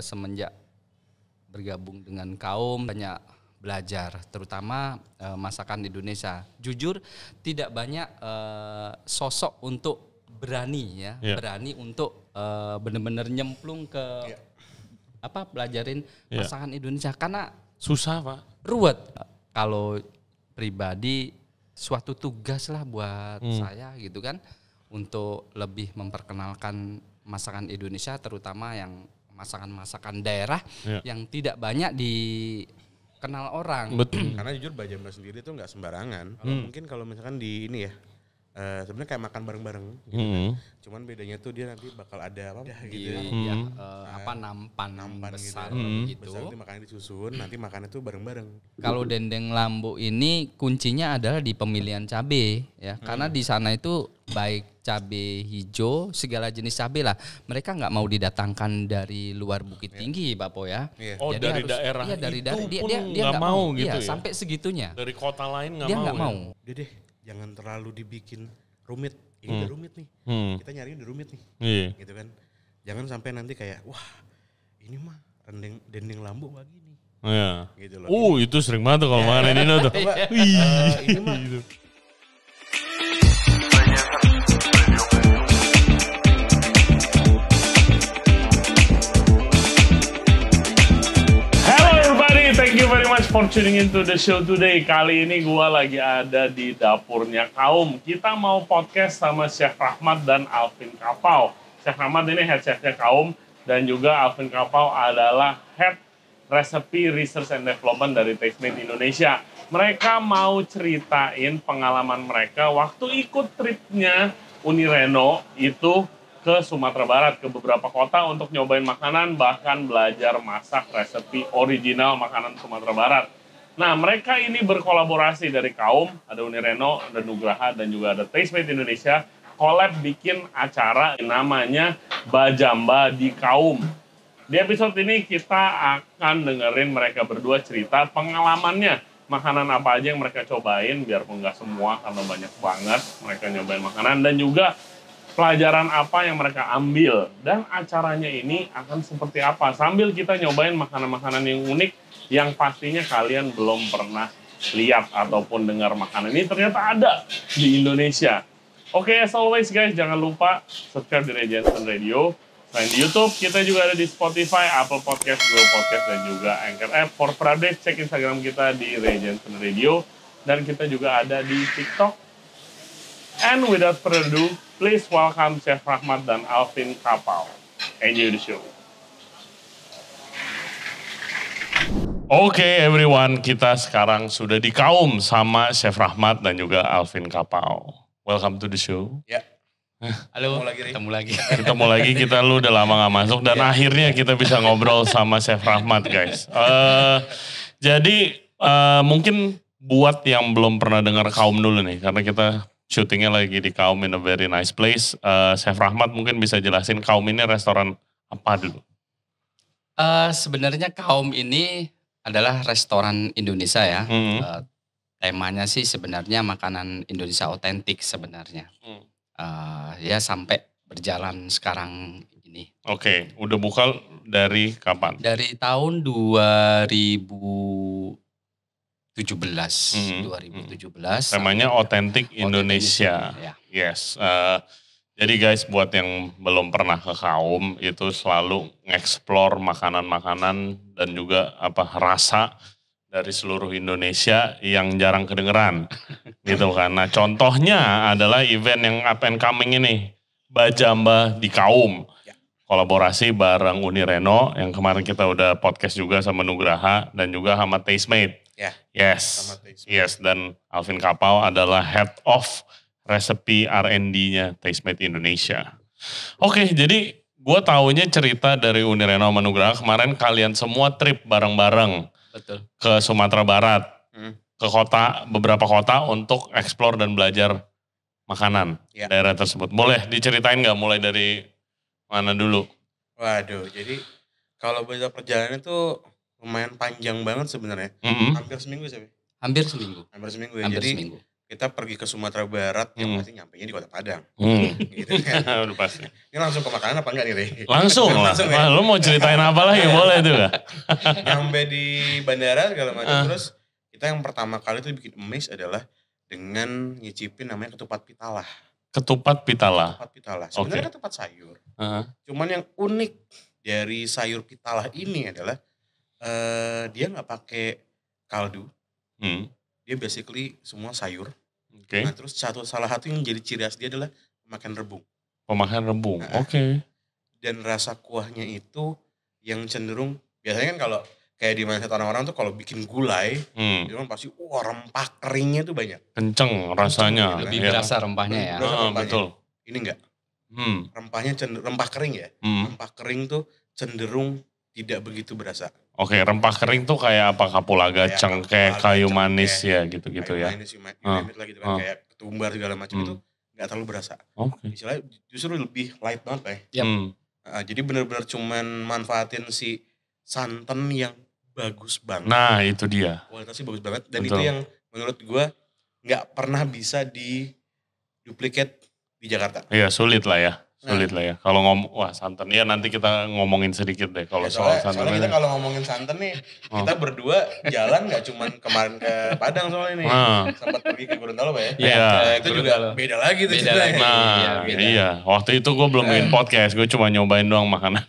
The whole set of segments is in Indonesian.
semenjak bergabung dengan kaum banyak belajar, terutama masakan Indonesia. Jujur tidak banyak sosok untuk berani ya, berani untuk benar-benar nyemplung ke pelajarin masakan Indonesia karena susah Pak, ruwet. Kalau pribadi suatu tugas lah buat saya gitu kan untuk lebih memperkenalkan masakan Indonesia, terutama yang masakan-masakan daerah yang tidak banyak dikenal orang. betul. Karena jujur Bajamba sendiri tuh nggak sembarangan. Mungkin kalau misalkan di ini ya, sebenarnya kayak makan bareng-bareng. Gitu kan. Cuman bedanya tuh dia nanti bakal ada gitu. Nampan besar Gitu. gitu. Besar itu makannya disusun, nanti makannya tuh bareng-bareng. Kalau dendeng lambu ini kuncinya adalah di pemilihan cabai ya, karena di sana itu baik cabai hijau, segala jenis cabai lah. Mereka nggak mau didatangkan dari luar Bukit Tinggi, Pak Po ya. Oh, Jadi dari daerah iya, dari itu dia pun dia nggak mau gitu ya? Sampai segitunya. Dari kota lain nggak Dia mau. nggak mau. Udah deh, jangan terlalu dibikin rumit. Ini udah rumit nih. Kita nyariin udah rumit nih. Iya. Gitu kan. Jangan sampai nanti kayak wah, ini mah dendeng lambu nggak gini. Iya. Gitu loh. Itu sering banget tuh kalau makan Nino tuh. Ini mah Gitu. Hello everybody, thank you very much for tuning into the show today. Kali ini gua lagi ada di dapurnya Kaum. Kita mau podcast sama Chef Rahmat dan Alvin Kapau. Chef Rahmat ini head chefnya Kaum dan juga Alvin Kapau adalah head recipe research and development dari Tastemade Indonesia. Mereka mau ceritain pengalaman mereka waktu ikut tripnya Unireno itu ke Sumatera Barat, ke beberapa kota untuk nyobain makanan, bahkan belajar masak resepi original makanan Sumatera Barat. Nah, mereka ini berkolaborasi dari Kaum, ada Unireno, ada Nugraha, dan juga ada Tastemade Indonesia, collab bikin acara namanya Bajamba di Kaum. Di episode ini kita akan dengerin mereka berdua cerita pengalamannya, makanan apa aja yang mereka cobain, biarpun nggak semua karena banyak banget mereka nyobain makanan, dan juga pelajaran apa yang mereka ambil, dan acaranya ini akan seperti apa sambil kita nyobain makanan-makanan yang unik yang pastinya kalian belum pernah lihat ataupun dengar makanan ini ternyata ada di Indonesia. Oke, as always guys, jangan lupa subscribe di Regensen Radio. Selain di YouTube, kita juga ada di Spotify, Apple Podcast, Google Podcast, dan juga Anchor App. For update, cek Instagram kita di Regensen Radio. Dan kita juga ada di TikTok. And without further ado, please welcome Chef Rahmat dan Alvin Kapau. Enjoy the show. Oke everyone, kita sekarang sudah di Kaum sama Chef Rahmat dan juga Alvin Kapau. Welcome to the show. ya. Halo, Ketemu lagi. Ketemu lagi, kita lu udah lama gak masuk dan akhirnya kita bisa ngobrol sama Chef Rahmat guys. Jadi mungkin buat yang belum pernah dengar Kaum dulu nih, karena kita syutingnya lagi di Kaum in a very nice place. Chef Rahmat mungkin bisa jelasin Kaum ini restoran apa dulu? Sebenarnya Kaum ini adalah restoran Indonesia ya. Temanya sih sebenarnya makanan Indonesia otentik sebenarnya. Ya sampai berjalan sekarang ini. Oke, udah buka dari kapan? Dari tahun 2017. Temanya otentik Indonesia. Ya. Yes. Jadi guys, buat yang belum pernah ke Kaum itu selalu nge-explore makanan-makanan dan juga rasa dari seluruh Indonesia yang jarang kedengeran. Gitu kan. Nah, contohnya adalah event yang up and coming ini, Bajamba di Kaum. Kolaborasi bareng Unireno yang kemarin kita udah podcast juga sama Nugraha dan juga sama Tastemade. Ya. Yes. Sama Tastemade. Yes, dan Alvin Kapau adalah head of recipe R&D-nya Tastemade Indonesia. Oke, jadi gue taunya cerita dari Unireno sama Nugraha kemarin kalian semua trip bareng-bareng. Betul. Ke Sumatera Barat, ke beberapa kota untuk explore dan belajar makanan daerah tersebut. Boleh diceritain nggak mulai dari mana dulu? Waduh, jadi kalau bahasa perjalanan itu lumayan panjang banget sebenarnya. Hampir seminggu sih. Hampir seminggu. Hampir seminggu ya. Hampir Jadi seminggu. kita pergi ke Sumatera Barat, yang pasti nyampainya di Kota Padang. Gitu kan. Udah pasti. Ini langsung ke makanan apa enggak nih, Rey? Langsung lah. ya? Lu mau ceritain apa lagi? Boleh itu gak? Nyampe di bandara segala macam. Terus kita yang pertama kali tuh bikin amazed adalah dengan nyicipin namanya ketupat pitala. Ketupat pitala. Ketupat pitala. Sebenarnya ketupat sayur. Cuman yang unik dari sayur pitala ini adalah dia nggak pakai kaldu. Dia basically semua sayur. Nah terus salah satu yang jadi ciri khas dia adalah pemakaian rebung. Pemakaian rebung, oke. Dan rasa kuahnya itu yang cenderung, biasanya kan kalau kayak di mindset orang-orang tuh kalau bikin gulai, itu kan pasti rempah keringnya tuh banyak. Kenceng rasanya. Lebih berasa rempahnya ya. Betul. Ini enggak. Rempahnya rempah kering ya. Rempah kering tuh cenderung tidak begitu berasa. Oke, rempah kering tuh kayak apa? Kapulaga cengkeh, kayu manis ya gitu-gitu ya. Kayu manis, gitu kan, kayak ketumbar segala macam itu nggak terlalu berasa. Istilahnya justru lebih light banget ya. Jadi benar-benar cuman manfaatin si santan yang bagus banget. Nah itu dia. Kualitasnya bagus banget dan itu yang menurut gue nggak pernah bisa di-duplicate di Jakarta. Iya sulit lah ya. Kalau santan ya nanti kita ngomongin sedikit deh kalau soal santan. Soalnya kita kalau ngomongin santan nih, kita berdua jalan nggak cuman kemarin ke Padang soalnya nih, sempat pergi ke Gorontalo Pak ya. Iya. Itu juga beda lagi tuh ceritanya. Iya. Waktu itu gue belum bikin podcast, gue cuma nyobain doang makanan.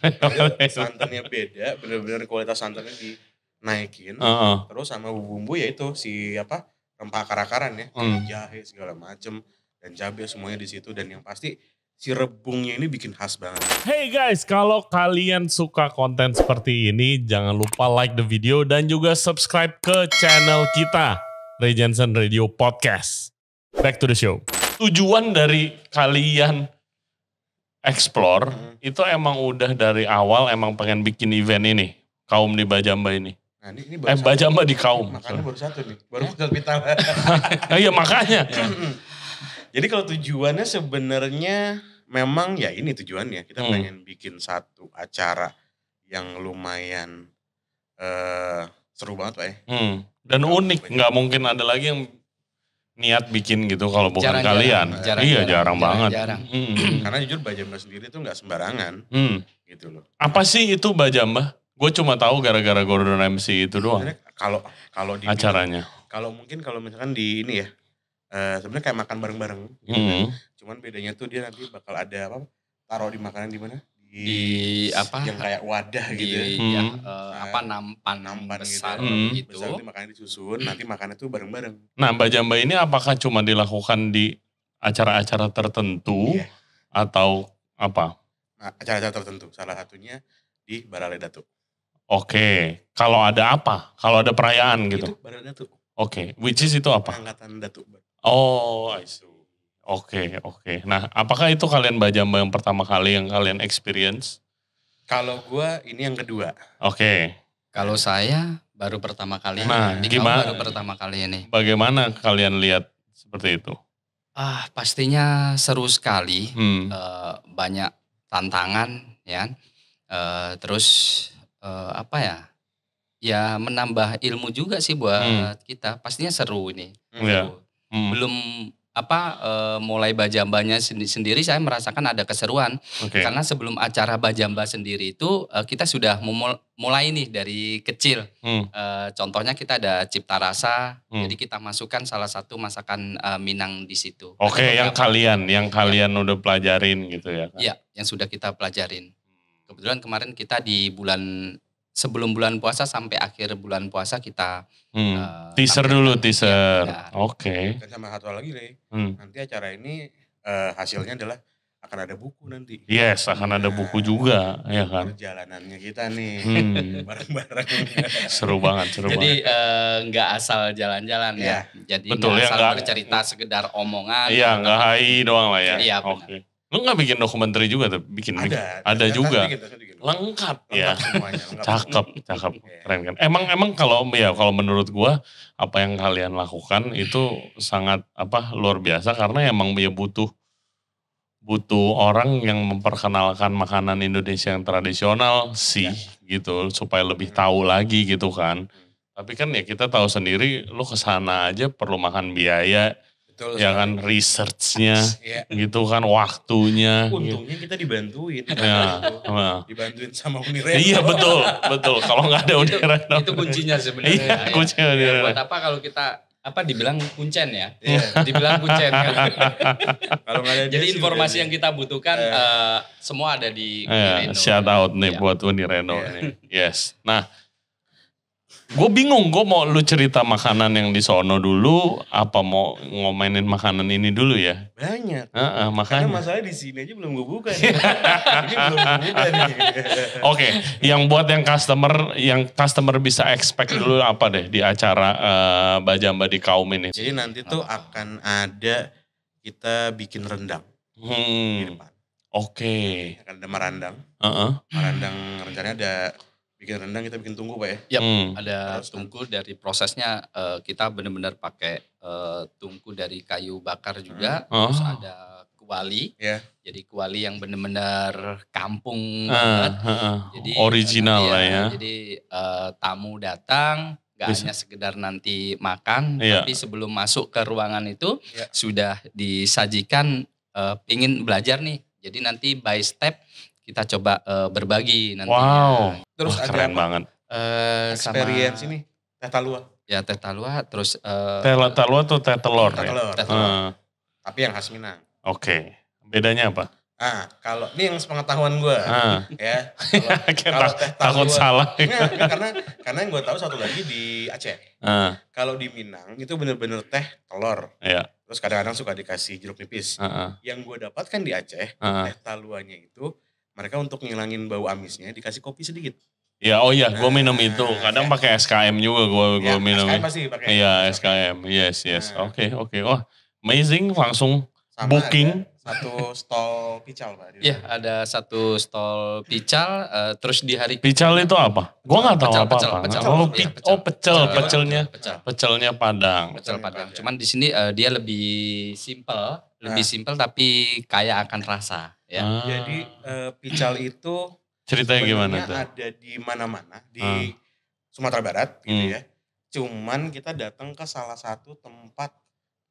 Santannya beda, bener-bener kualitas santannya dinaikin. Terus sama bumbu ya itu si rempah akar-akaran ya, jahe segala macem dan cabai semuanya di situ dan yang pasti si rebungnya ini bikin khas banget. Hey guys, kalau kalian suka konten seperti ini, jangan lupa like the video dan juga subscribe ke channel kita, Ray Jensen Radio Podcast. Back to the show. Tujuan dari kalian explore, itu emang udah dari awal emang pengen bikin event ini, Kaum di Bajamba ini. Nah, ini baru Bajamba di Kaum. Makanya baru satu nih, baru pitala. Iya makanya. Jadi kalau tujuannya sebenarnya memang ya ini tujuannya. Kita pengen bikin satu acara yang lumayan seru banget Pak ya. Dan unik, nggak mungkin ada lagi yang niat bikin gitu kalau bukan kalian. Jarang banget. Karena jujur Bajamba sendiri tuh nggak sembarangan. Gitu loh. Apa sih itu Bajamba? Gue cuma tahu gara-gara Gordon MC itu doang. Kalau di acaranya. Kalau misalkan di ini ya. Sebenarnya kayak makan bareng-bareng. Cuman bedanya tuh dia nanti bakal ada taruh di makanan di mana? Di yang kayak wadah gitu ya. Nampan besar gitu. Besar nanti makannya disusun, nanti makannya tuh bareng-bareng. Nah Bajamba ini apakah cuma dilakukan di acara-acara tertentu atau apa? Nah, acara-acara tertentu, salah satunya di Barale Datuk. Oke, kalau ada apa? Kalau ada perayaan gitu? Itu Barale Datuk. Oke, which is itu apa? Angkatan Datuk. Oh, I see. Oke. Nah, apakah itu kalian Bajamba yang pertama kali yang kalian experience? Kalau gua ini yang kedua. Oke. Kalau saya baru pertama kali. Nah, gimana? Baru pertama kali ini. Bagaimana kalian lihat seperti itu? Pastinya seru sekali. Banyak tantangan ya. Terus ya menambah ilmu juga sih buat kita. Pastinya seru ini. Belum mulai Bajambanya sendiri saya merasakan ada keseruan. Karena sebelum acara Bajamba sendiri itu kita sudah mulai nih dari kecil. Contohnya kita ada Cipta Rasa. Jadi kita masukkan salah satu masakan Minang di situ. Oke, yang kalian udah pelajarin gitu ya? Iya, yang sudah kita pelajarin. Kebetulan kemarin kita di sebelum bulan puasa sampai akhir bulan puasa kita teaser dulu. Oke. Dan sama satu lagi nih, nanti acara ini hasilnya adalah akan ada buku nanti. Yes, akan ada buku juga, ya kan. Perjalanannya kita nih, bareng-bareng. Seru banget. Jadi nggak asal jalan-jalan ya. Jadi nggak asal bercerita sekedar omongan. Iya, nggak hai doang lah ya. Iya, oke. Lu nggak bikin dokumenter juga tuh? Ada juga. Lengkap ya. Semuanya, cakep. Keren kan. Emang kalau menurut gua apa yang kalian lakukan itu sangat luar biasa karena emang ya butuh orang yang memperkenalkan makanan Indonesia yang tradisional sih gitu supaya lebih tahu lagi gitu kan. Tapi kan ya kita tahu sendiri lu kesana aja perlu makan biaya. Betul, ya kan, researchnya, Ya. gitu kan, waktunya. Untungnya kita dibantuin. Ya, Dibantuin sama Unireno. iya betul. Kalau nggak ada Unireno. Itu kuncinya sebenarnya. Iya, kuncinya Unireno. Buat apa kalau kita dibilang kuncen ya? Iya. Dibilang kuncen kan. Kalau nggak ada dia Jadi sih informasi udah yang kita butuhkan semua ada di Ya, Unireno. shout out nih buat Unireno nih. Yes. Nah, gue bingung, gue mau lu cerita makanan yang di sono dulu, apa mau ngomainin makanan ini dulu ya? banyak. Karena Karena masalah di sini aja belum gue buka nih. Ini belum gue buka nih. Oke, yang buat yang customer bisa expect dulu apa deh di acara Bajamba di Kaum ini? Jadi nanti tuh akan ada kita bikin rendang di depan. Oke. Akan ada marandang. Heeh. Marandang rencananya ada bikin rendang, kita bikin tunggu Pak ya. Yap, ada Terus tungku dari prosesnya kita benar-benar pakai tungku dari kayu bakar juga, terus ada kuali. Ya. Jadi kuali yang benar-benar kampung banget. Jadi Original lah ya. Jadi tamu datang nggak hanya sekedar nanti makan, Iya. tapi sebelum masuk ke ruangan itu Iya. sudah disajikan ingin belajar nih. Jadi nanti by step kita coba berbagi nantinya. Wow. Terus Wah, ada keren apa? banget. Experience ini teh talua. Ya teh talua, terus Teh talua tuh teh telur Teh ya? telur. teh telur. Tapi yang khas Minang. Oke. Bedanya apa? Kalau ini yang sepengetahuan gue ya. Kayak Kalau teh takut talua- salah. Enggak, karena yang gue tahu satu lagi di Aceh. Ah, Kalau di Minang itu bener-bener teh telur. Iya. Terus kadang-kadang suka dikasih jeruk nipis. Yang gue dapatkan di Aceh, teh taluanya itu mereka untuk ngilangin bau amisnya dikasih kopi sedikit. Ya, oh iya, gue minum itu. Kadang pakai SKM juga gue Ya, minum. SKM pasti pakai. Iya, SKM. Yes. Oke. Oh, amazing. Langsung Sama booking. ada satu stol pical Pak. Iya, ada satu stol pical, terus di hari Pical itu apa? Gue nggak tahu apa-apa. Pecel. Oh, Iya, pecelnya. Pecel. Pecelnya Padang. Pecel Padang. Cuman di sini dia lebih simpel tapi kaya akan rasa ya. Jadi pical itu Ceritanya gimana sebenarnya tuh? ada di mana-mana di Sumatera Barat gitu ya. Cuman kita datang ke salah satu tempat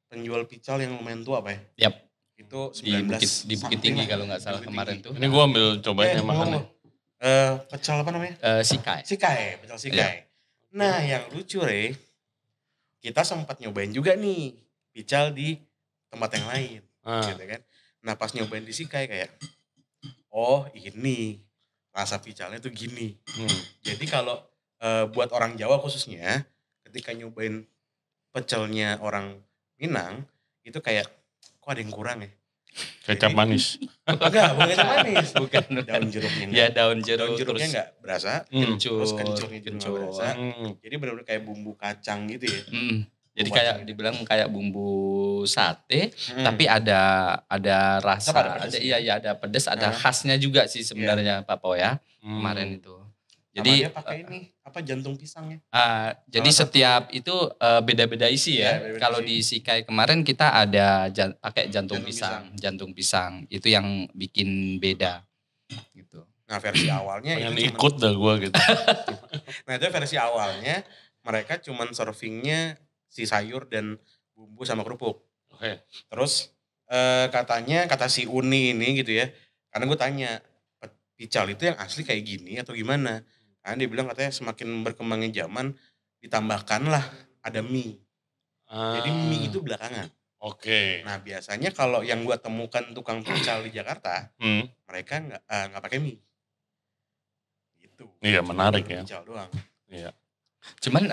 penjual pical yang lumayan tua Pak ya. Yap. Itu Di 19 Bukit something Tinggi lah. kalau nggak salah Bukit kemarin Tinggi. tuh. Ini gue ambil cobain makannya. Pecel apa namanya? Sikai. Sikai, pecel sikai. Nah yang lucu kita sempat nyobain juga nih pical di tempat yang lain. Gitu kan. Nah pas nyobain di sikai kayak, oh ini rasa picalnya tuh gini. Jadi kalau buat orang Jawa khususnya, ketika nyobain pecelnya orang Minang, itu kayak, kok ada yang kurang ya? Kecap manis. Enggak, bukan kecap manis. Bukan. Daun jeruknya Ya enggak. daun jeruk Daun jeruknya terus enggak berasa. kencur. Terus kencurnya juga nggak berasa. Hmm. Jadi benar-benar kayak bumbu kacang gitu ya. Jadi Bumbu kayak kacang. dibilang kayak bumbu sate, tapi ada rasa, Tetap ada pedes ada pedas, ada khasnya juga sih sebenarnya Pak Po ya kemarin itu. Jadi Jadi dia pakai ini apa jantung pisangnya. jadi Salah setiap itu beda-beda isi Ya, ya. beda-beda Kalau isi. di Sikai kemarin kita ada pakai jantung Jantung pisang, jantung pisang. Itu yang bikin beda gitu. Nah versi awalnya Pengen itu ikut dah gue gitu. Nah itu versi awalnya mereka cuman servingnya si sayur dan bumbu sama kerupuk. Oke. Terus katanya kata si Uni ini gitu ya, karena gue tanya pical itu yang asli kayak gini atau gimana? Karena dia bilang katanya semakin berkembangnya zaman ditambahkanlah ada mie. Jadi mie itu belakangan. Oke. Nah biasanya kalau yang gue temukan tukang pical di Jakarta, mereka nggak pakai mie. Gitu. Iya, menarik ya. Pical doang. Iya. Cuman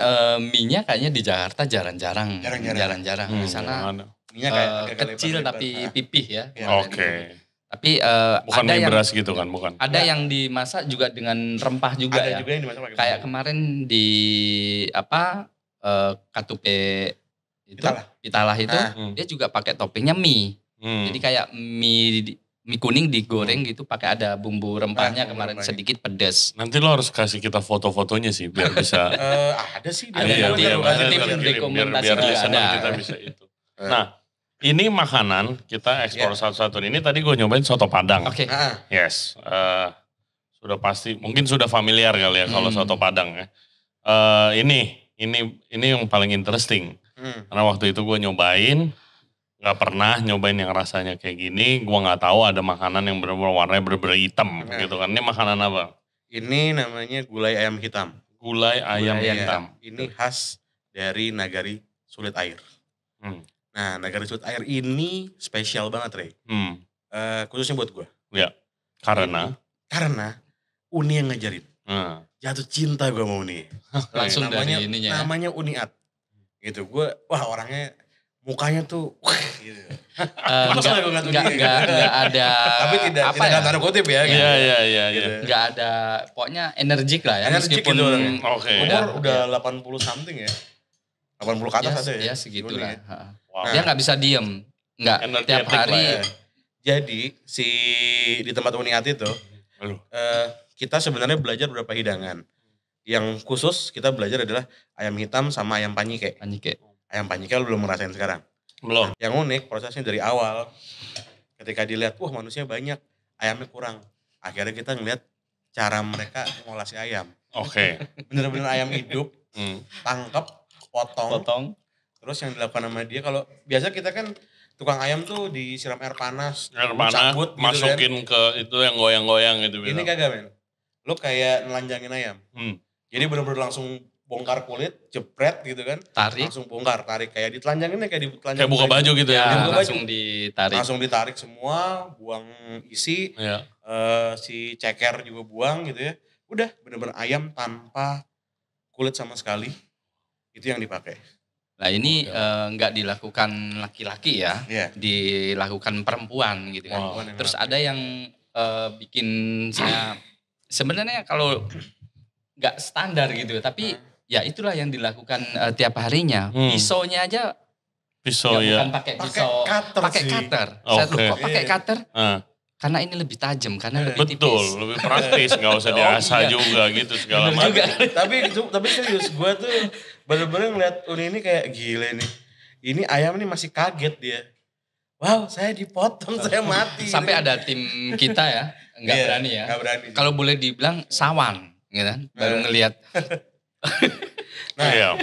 mie-nya kayaknya di Jakarta jarang-jarang. Jarang-jarang. Di sana Minyak kayak agak kecil lebar-lebar. tapi Nah, pipih ya. Ya, Oke. Tapi Bukan ada mie yang beras gitu kan, bukan? ada yang dimasak juga dengan rempah juga ada ya. juga yang dimasak pakai Kayak bumbu. kemarin di Katupe itu Pitalah itu dia juga pakai toppingnya mie. Jadi kayak mie kuning digoreng gitu pakai ada bumbu rempahnya bumbu kemarin rempahnya. sedikit pedas. Nanti lo harus kasih kita foto-fotonya sih biar bisa. Ada sih. Ada dia. nanti Dia- nanti dia- tim dia- rekomendasi biar juga listener ada. kita bisa itu. Nah, ini makanan kita ekspor satu-satu. Ini tadi gue nyobain soto Padang. Oke. Ah, Yes. Sudah pasti, mungkin sudah familiar kali ya kalau soto Padang ya. Ini yang paling interesting. Karena waktu itu gue nyobain, nggak pernah nyobain yang rasanya kayak gini, gua nggak tahu ada makanan yang benar-benar warnanya benar-benar hitam gitu kan. Ini makanan apa? Ini namanya gulai ayam hitam. Gulai ayam hitam. Ini khas dari Nagari Sulit Air. Nah, Nagari Sulit Air ini spesial banget, Rey. Khususnya buat gue. Ya, karena Uni yang ngajarin. Jatuh cinta gue sama Uni. Langsung dari ininya. Namanya Uniat. Gitu, gue, wah orangnya mukanya tuh, gitu. Enggak ada. Tapi tidak tanda kutip ya. Iya. Enggak ada, pokoknya energik lah ya. Energik meskipun gitu. Umur udah 80 something ya. 80 ke atas ada ya. Ya segitulah. Wow. Dia nggak bisa diem. Enggak, tiap hari. Jadi di tempat Uniat itu, kita sebenarnya belajar beberapa hidangan. Yang khusus kita belajar adalah ayam hitam sama ayam panyike. Ayam panyike lu belum ngerasain sekarang? Belum. Yang unik prosesnya dari awal. Ketika dilihat, wah manusia banyak, ayamnya kurang. Akhirnya kita ngeliat cara mereka ngolah si ayam. Oke. Bener-bener ayam hidup, tangkap, potong. Terus yang dilakukan sama dia, kalau biasa kita kan tukang ayam tuh disiram air panas, cabut, masukin gitu kan. Ke itu yang goyang-goyang gitu. Ini kagak men. Lu kayak nelanjangin ayam. Jadi bener-bener langsung bongkar kulit, jepret gitu kan. Tarik. Langsung bongkar, tarik. Kayak ditelanjanginnya kayak ditelanjangin. Kayak buka baju gitu ya. Langsung ditarik semua, buang isi. Si ceker juga buang gitu ya. Udah bener-bener ayam tanpa kulit sama sekali. Itu yang dipakai. Nah ini nggak dilakukan laki-laki ya. Dilakukan perempuan gitu kan. Terus ada yang bikin saya, sebenarnya kalau nggak standar gitu, tapi ya itulah yang dilakukan tiap harinya. Pisaunya aja, bukan pakai pisau, pakai cutter. Saya lupa pakai cutter, karena ini lebih tajam, karena lebih tipis. Betul, lebih praktis, nggak usah diasah juga gitu segala macam. Tapi serius, gue tuh bener-bener ngeliat Uni ini kayak gila nih. Ini ayam ini masih kaget dia. Wow, saya dipotong, saya mati. Sampai ada tim kita ya, nggak berani ya. Kalau boleh dibilang sawan. Gitu kan, baru ngelihat. Iya.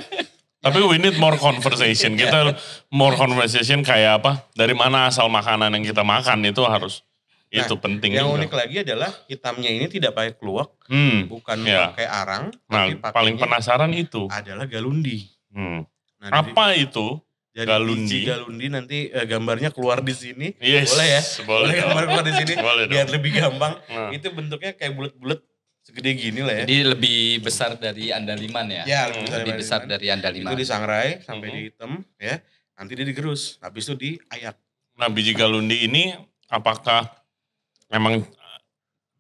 Tapi we need more conversation. Kita more conversation kayak apa? Dari mana asal makanan yang kita makan itu harus itu penting. Yang juga. unik lagi adalah hitamnya ini tidak pakai kluwak, bukan pakai arang. Nah, paling penasaran itu adalah galundi. Nah, apa itu? Galundi. Galundi nanti gambarnya keluar di sini. Yes, boleh ya? Boleh gambar keluar di sini. Biar lebih gampang. Itu bentuknya kayak bulat-bulat. Segede gini lah ya. Jadi lebih besar dari andaliman ya? Ya, lebih besar dari andaliman. Itu disangrai sampai dihitam ya. Nanti dia digerus, habis itu diayak. Nah, biji galundi ini apakah memang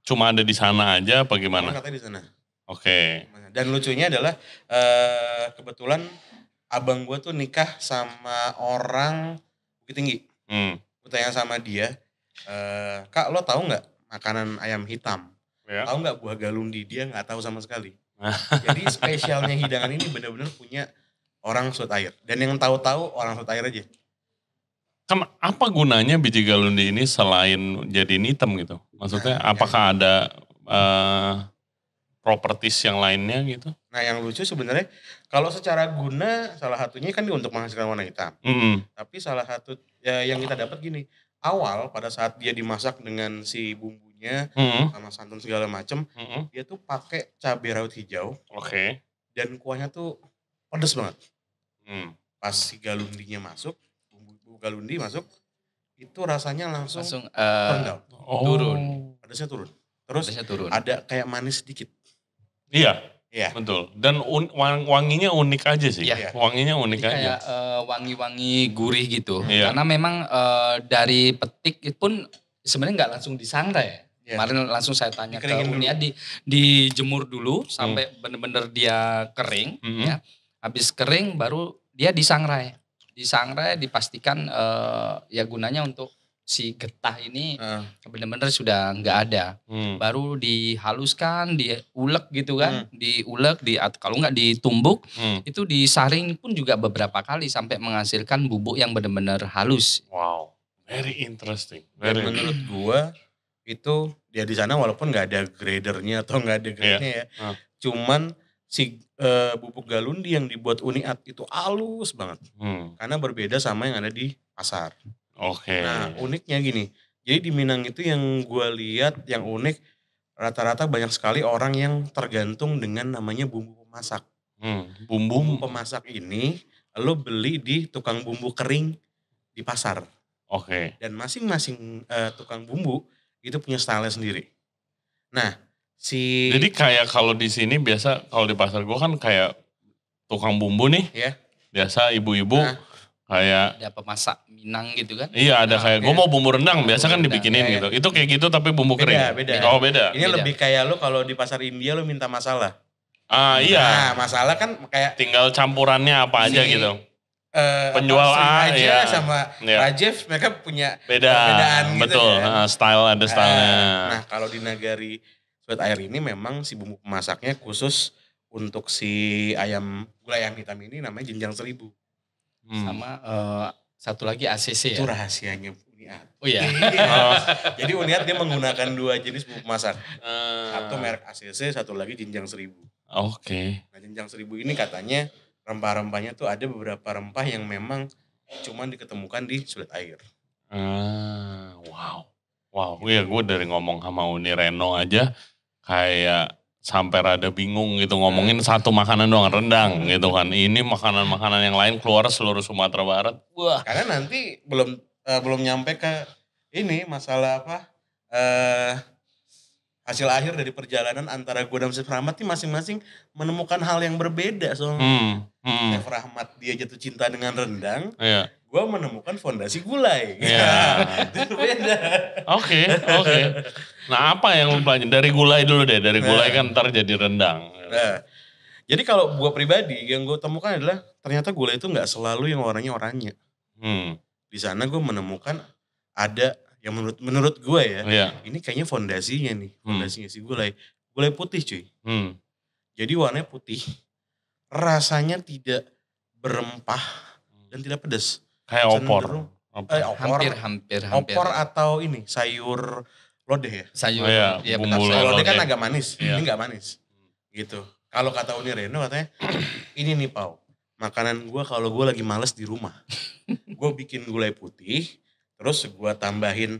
cuma ada di sana aja apa gimana? Katanya di sana. Oke. Dan lucunya adalah kebetulan abang gue tuh nikah sama orang Bukit Tinggi. Gue tanya sama dia, Kak lo tahu nggak makanan ayam hitam? Tahu nggak buah galundi? Dia nggak tahu sama sekali. Jadi spesialnya hidangan ini benar-benar punya orang Sulit Air. Dan yang tahu-tahu orang Sulit Air aja. Kan apa gunanya biji galundi ini selain jadi hitam gitu? Maksudnya apakah ada properties yang lainnya gitu? Nah yang lucu sebenarnya kalau secara guna salah satunya kan untuk menghasilkan warna hitam. Tapi salah satu yang kita dapat gini. Awal pada saat dia dimasak dengan si bumbunya sama santan segala macem, dia tuh pakai cabai rawit hijau. Dan kuahnya tuh pedes banget. Pas si galundinya masuk, bumbu galundi masuk, itu rasanya langsung turun. Pedesnya turun. Terus ada kayak manis sedikit. Iya. Betul. Dan wanginya unik aja sih. Wanginya unik aja. Kayak wangi-wangi gurih gitu. Karena memang dari petik pun sebenarnya nggak langsung disangrai ya. Kemarin langsung saya tanya ke Unia, dijemur dulu sampai benar-benar dia kering. Ya. Habis kering baru dia disangrai. Disangrai dipastikan ya gunanya untuk si getah ini benar-benar sudah nggak ada. Baru dihaluskan, diulek gitu kan. Diulek, kalau nggak ditumbuk, itu disaring pun juga beberapa kali sampai menghasilkan bubuk yang benar-benar halus. Wow, very interesting. Menurut gua itu dia di sana walaupun nggak ada gradernya atau nggak ada grade-nya ya. Cuman si bubuk galundi yang dibuat Uniat itu halus banget. Karena berbeda sama yang ada di pasar. Oke. Nah uniknya gini, jadi di Minang itu yang gue lihat yang unik, rata-rata banyak sekali orang yang tergantung dengan namanya bumbu pemasak. Bumbu pemasak ini lo beli di tukang bumbu kering di pasar. Oke. Dan masing-masing tukang bumbu itu punya style sendiri. Nah jadi kayak kalau di sini biasa kalau di pasar gue kan kayak tukang bumbu nih. Ya. Biasa ibu-ibu kayak ada pemasak Minang gitu kan? Iya ada kayak gue mau bumbu rendang biasa kan dibikinin gitu. Itu kayak gitu tapi bumbu kering. Beda. Oh beda. Ini lebih kayak lo kalau di pasar India lo minta masala. Iya. Nah masalah kan kayak tinggal campurannya apa aja gitu. Penjual aja sama Rajev mereka punya perbedaan betul. Gitu kan. Style ada stylenya. Nah kalau di Nagari Sweat Air ini memang si bumbu pemasaknya khusus untuk si gulai ayam hitam ini namanya Jenjang 1000. Sama satu lagi ACC itu ya? rahasianya Uniat. Oh iya. Jadi Uniat dia menggunakan 2 jenis bumbu pemasak. Satu merek ACC, satu lagi Jenjang 1000. Oke. Nah Jenjang 1000 ini katanya rempah-rempahnya tuh ada beberapa rempah yang memang cuma diketemukan di Sweat Air. Wow. Iya gue dari ngomong sama Uni Reno aja kayak sampai rada bingung gitu ngomongin satu makanan doang rendang gitu kan. Ini makanan-makanan yang lain keluar seluruh Sumatera Barat. Wah. Karena nanti belum nyampe ke ini masalah apa hasil akhir dari perjalanan antara gue dan Chef Rahmat ini masing-masing menemukan hal yang berbeda soalnya. Chef Rahmat dia jatuh cinta dengan rendang. Iya. Gue menemukan fondasi gulai. Iya. Itu beda. Oke. Nah apa yang lu pelajari? Dari gulai dulu deh. Dari gulai kan ntar jadi rendang. Nah, jadi kalau gue pribadi yang gue temukan adalah ternyata gulai itu gak selalu yang warnanya oranye. Di sana gue menemukan ada yang menurut gue ya. Ini kayaknya fondasinya nih. Fondasinya si gulai. Gulai putih cuy. Jadi warnanya putih. Rasanya tidak berempah dan tidak pedas. Kayak opor. Hampir. Opor atau ini sayur lodeh ya? Sayur. Iya, bumbu sayur lodeh kan agak manis. Ini gak manis. Gitu. Kalau kata Uni Reno katanya, ini nih Pau. Makanan gue kalau gue lagi males di rumah. Gue bikin gulai putih. Terus gue tambahin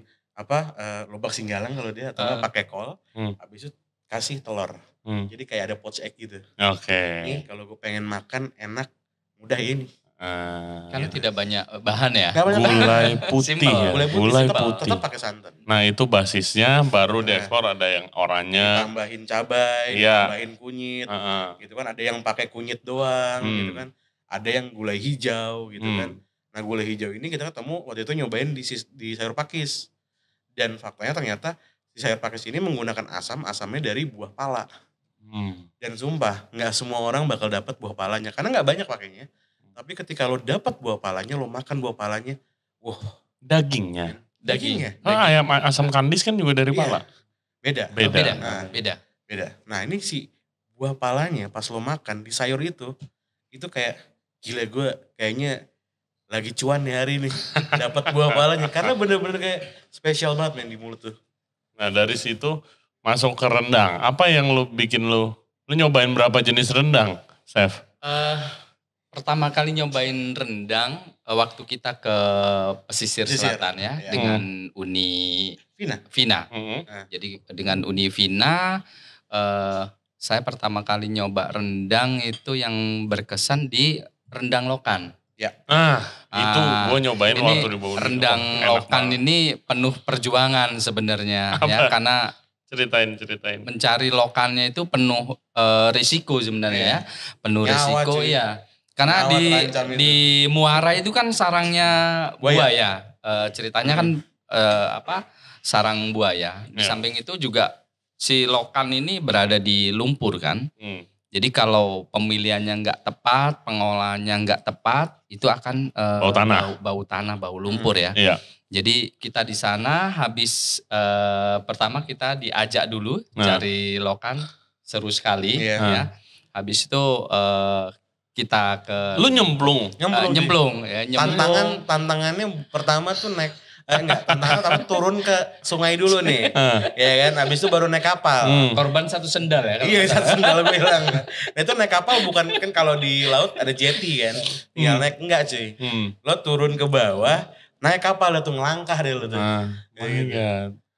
lobak singgalang kalau dia. Atau pakai kol. Habis itu kasih telur. Jadi kayak ada poached egg gitu. Oke. Ini kalau gue pengen makan enak. Mudah ini. Karena tidak banyak bahan ya. Gulai putih ya. Gulai putih. Tetap pakai santan. Nah itu basisnya baru diekspor ada yang oranye. Tambahin cabai, tambahin kunyit. Gitu kan ada yang pakai kunyit doang gitu kan. Ada yang gulai hijau gitu kan. Nah gulai hijau ini kita ketemu waktu itu nyobain di sayur pakis. Dan faktanya ternyata di sayur pakis ini menggunakan asamnya dari buah pala. Dan sumpah gak semua orang bakal dapat buah palanya. Karena gak banyak pakainya. Tapi ketika lo dapat buah palanya, lo makan buah palanya, dagingnya. Ayam asam kandis kan juga dari pala. Beda. Nah ini si buah palanya pas lo makan di sayur itu kayak gila gue kayaknya lagi cuan nih hari ini dapat buah palanya karena bener-bener kayak spesial banget di mulut tuh. Nah dari situ masuk ke rendang. Apa yang lo bikin lo nyobain berapa jenis rendang, Chef? Pertama kali nyobain rendang waktu kita ke pesisir selatan ya dengan Uni Vina. Jadi dengan Uni Vina saya pertama kali nyoba rendang itu yang berkesan di rendang lokan. Ya. Itu gue nyobain waktu di bawah. Rendang lokan ini penuh perjuangan sebenarnya ya karena Ceritain. Mencari lokannya itu penuh risiko sebenarnya ya. Penuh risiko ya. Karena di Muara itu kan sarangnya buaya. Ceritanya kan sarang buaya. Di samping itu juga si lokan ini berada di lumpur kan. Jadi kalau pemilihannya nggak tepat, pengolahannya nggak tepat, itu akan bau tanah, bau lumpur ya. Jadi kita di sana habis pertama kita diajak dulu cari lokan, seru sekali ya. Habis itu kita ke lu nyemplung. Tantangannya pertama tuh naik tantangan tapi turun ke sungai dulu nih. Ya kan, habis itu baru naik kapal. Korban satu sendal ya. Iya, satu sendal gue hilang. Nah itu naik kapal bukan kan kalau di laut ada jetty kan. Tinggal naik enggak cuy. Lo turun ke bawah, naik kapal tuh ngelangkah deh lu tuh.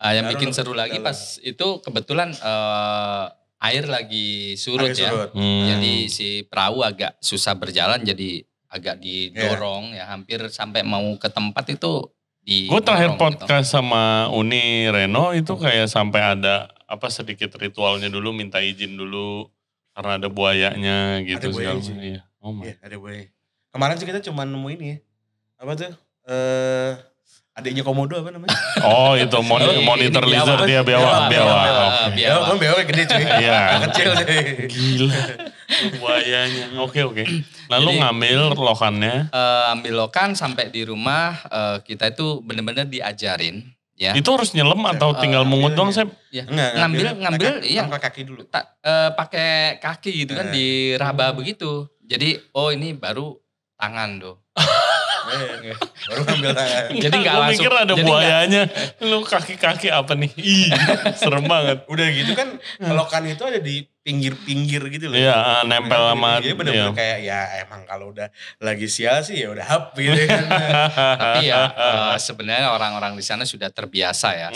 Yang bikin seru lagi pas itu kebetulan air lagi surut ya. Jadi si perahu agak susah berjalan jadi agak didorong ya hampir sampai mau ke tempat itu Gue terakhir podcast gitu. sama Uni Reno itu kayak sampai ada sedikit ritualnya dulu minta izin dulu karena ada buayanya gitu segala macam. Iya. Iya, ada buaya. Kemarin sih kita cuma nemu ini ya. Apa tuh? Adiknya komodo apa namanya? Oh itu monitor lizard dia biawak. Kan biawak gede cuy. Iya. Kecil deh. Gila. Buayanya. Oke. Lalu jadi, ngambil lokannya. Ambil lokan sampai di rumah kita itu benar-benar diajarin. Ya. Itu harus nyelam atau tinggal mungut doang Sep? Ya. Ngambil iya. Pakai kaki dulu. Pakai kaki gitu kan diraba begitu. Jadi ini baru tangan tuh. Baru ngambil tangan. Jadi nggak langsung. Mikir ada buayanya. Lu kaki-kaki apa nih? Ih, serem banget. Udah gitu kan lokan itu ada di pinggir-pinggir gitu loh. Iya, nempel sama. Jadi bener-bener kayak ya emang kalau udah lagi sial sih ya udah hap gitu kan. Tapi ya sebenarnya orang-orang di sana sudah terbiasa ya,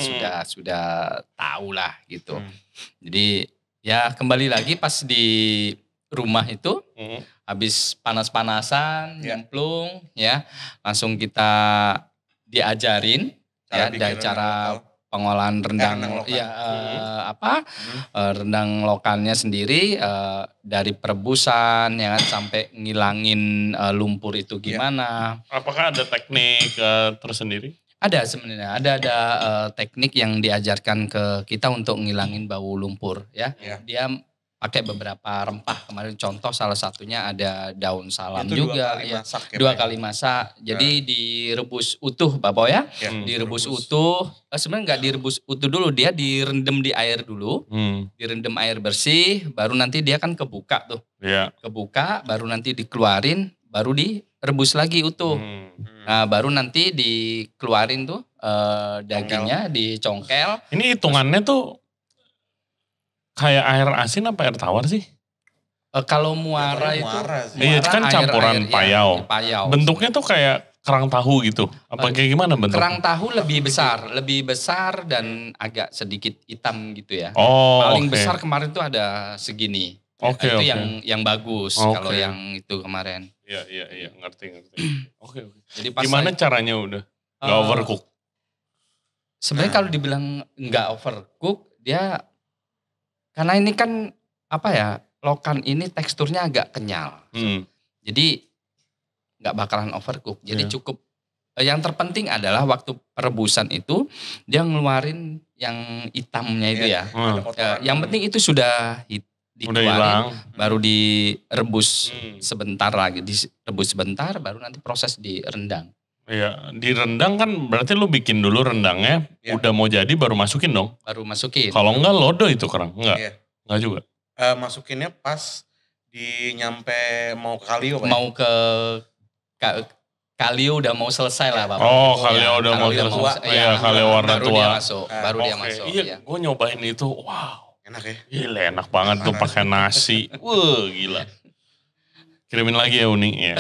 sudah tahu lah gitu. Jadi ya kembali lagi pas di rumah itu habis panas-panasan, nyemplung ya, langsung kita diajarin dari cara pengolahan rendang rendang lokalnya sendiri dari perebusan ya kan sampai ngilangin lumpur itu gimana. Apakah ada teknik tersendiri? Ada sebenarnya, ada teknik yang diajarkan ke kita untuk ngilangin bau lumpur ya. Dia pakai beberapa rempah, kemarin contoh salah satunya ada daun salam itu juga dua kali masak. Jadi direbus utuh Bapak ya. Direbus utuh. Sebenarnya nggak direbus utuh dulu, dia direndam di air dulu. Direndam air bersih, baru nanti dia kan kebuka tuh. Kebuka, baru nanti dikeluarin, baru direbus lagi utuh. Nah, baru nanti dikeluarin tuh dagingnya, dicongkel. Ini hitungannya tuh kayak air asin apa air tawar sih? Kalau muara itu, iya kan campuran payau. Bentuknya tuh kayak kerang tahu gitu. Apa kayak gimana bentuknya? Kerang tahu lebih besar dan agak sedikit hitam gitu ya. Paling besar kemarin tuh ada segini. Itu yang bagus kalau yang itu kemarin. Iya, ngerti. Oke. Jadi gimana caranya udah nggak overcook? Sebenarnya kalau dibilang nggak overcook, dia karena ini kan lokan ini teksturnya agak kenyal. Jadi nggak bakalan overcook. Jadi cukup. Yang terpenting adalah waktu perebusan itu dia ngeluarin yang hitamnya itu ya. Yang penting itu sudah dikeluarin, baru direbus sebentar lagi. Direbus sebentar, baru nanti proses direndang. Iya, direndang kan berarti lu bikin dulu rendangnya, udah mau jadi baru masukin dong? Baru masukin. Kalau enggak lodo itu kerang? Enggak juga? Masukinnya pas nyampe mau ke Kalio. Mau ke Kalio udah mau selesai lah Bapak. Kalio udah mau selesai. Iya, Kalio warna tua. Baru dia masuk. Iya, gue nyobain itu, wow. Enak ya? Gila, enak banget tuh pakai nasi. Wah, gila. Kirimin lagi ya Uni ya.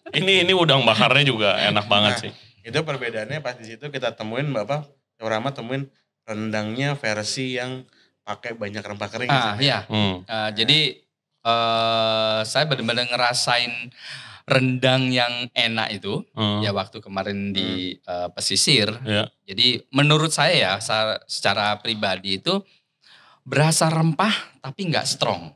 Ini udang bakarnya juga enak banget sih. Itu perbedaannya pas di situ kita temuin Bapak Rahmat temuin rendangnya versi yang pakai banyak rempah kering. Iya. Jadi saya benar-benar ngerasain rendang yang enak itu ya waktu kemarin di pesisir. Jadi menurut saya ya secara pribadi itu berasa rempah tapi nggak strong.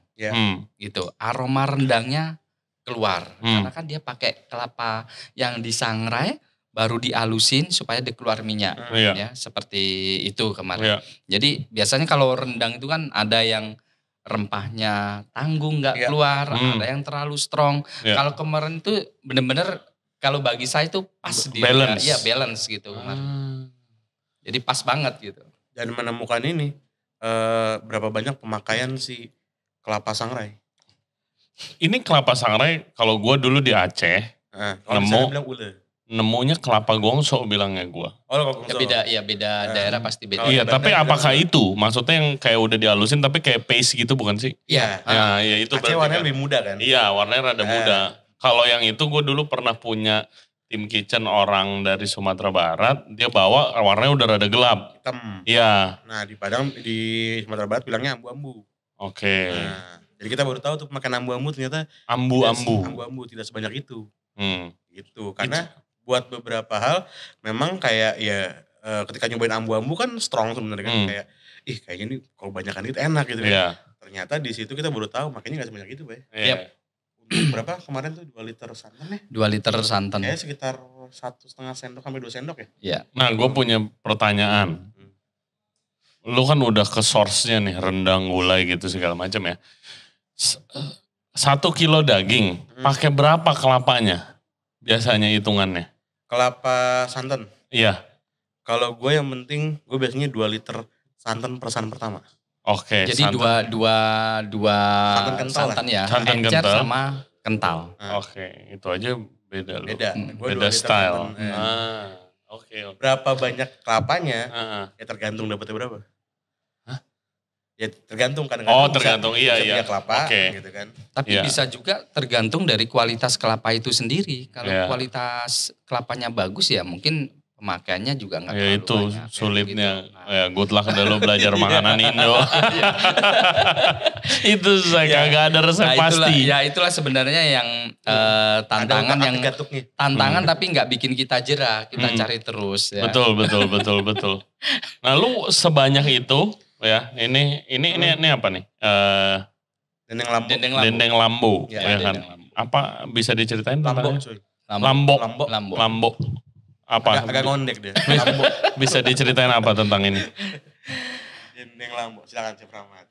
Gitu. Aroma rendangnya keluar karena kan dia pakai kelapa yang disangrai baru dialusin supaya dikeluar minyak ya seperti itu kemarin. Jadi biasanya kalau rendang itu kan ada yang rempahnya tanggung nggak keluar, ada yang terlalu strong. Kalau kemarin itu bener-bener kalau bagi saya itu pas balance. Balance gitu kemarin. Jadi pas banget gitu. Dan menemukan ini berapa banyak pemakaian si kelapa sangrai. Ini kelapa sangrai kalau gue dulu di Aceh nemunya kelapa gongso bilangnya gue. Beda daerah pasti beda. Iya, tapi apakah itu maksudnya yang kayak udah dihalusin tapi kayak paste gitu bukan sih? Iya. Itu Aceh warnanya lebih muda kan? Iya, warnanya rada muda. Kalau yang itu gue dulu pernah punya tim kitchen orang dari Sumatera Barat, dia bawa warnanya udah rada gelap. Hitam. Iya. Nah di Padang, di Sumatera Barat bilangnya ambu-ambu. Oke. Nah, jadi kita baru tahu tuh makan ambu-ambu ternyata ambu-ambu tidak sebanyak itu. Gitu. Gitu. Karena buat beberapa hal memang kayak ya ketika nyobain ambu-ambu kan strong sebenarnya kan kayak kayaknya ini kalau banyakan itu enak gitu kan. Iya. Ternyata di situ kita baru tahu makanya nggak sebanyak itu, Bay. Iya. Berapa kemarin tuh 2 liter santan ya? 2 liter santan. Kayaknya sekitar 1,5 sendok sampai 2 sendok ya? Iya. Nah gue punya pertanyaan. Lu kan udah ke source-nya nih, rendang, gulai gitu segala macam ya. 1 kilo daging, pakai berapa kelapanya? Biasanya hitungannya. Kelapa santan? Iya. Kalau gue yang penting, gue biasanya 2 liter santan persan pertama. Oke. Jadi dua santan ya. Santan encer kental sama kental. Oke, itu aja beda loh. Beda style. Santan. Oke. Berapa banyak kelapanya, ya tergantung dapetnya berapa. Hah? Ya tergantung kadang-kadang. Tergantung, bisa iya. 3 kelapa Oke. gitu kan. Tapi bisa juga tergantung dari kualitas kelapa itu sendiri. Kalau kualitas kelapanya bagus ya mungkin pemakaiannya juga nggak terlalu itu banyak. sulitnya. Gitu. Nah. Ya good luck dah lo belajar makanan Indo. Itu susah, gak ada resep pasti. Itulah sebenarnya yang tantangan yang tantangan tapi nggak bikin kita jerah. Kita cari terus ya. Betul. Nah lu sebanyak itu ya, ini apa nih? Dendeng lambu. Ya kan? Lambu. Apa bisa diceritain tentang Lambo. Apa? Agak ngondek deh. Bisa diceritain apa tentang ini? Dendeng lambu, silakan Chef Rahmat.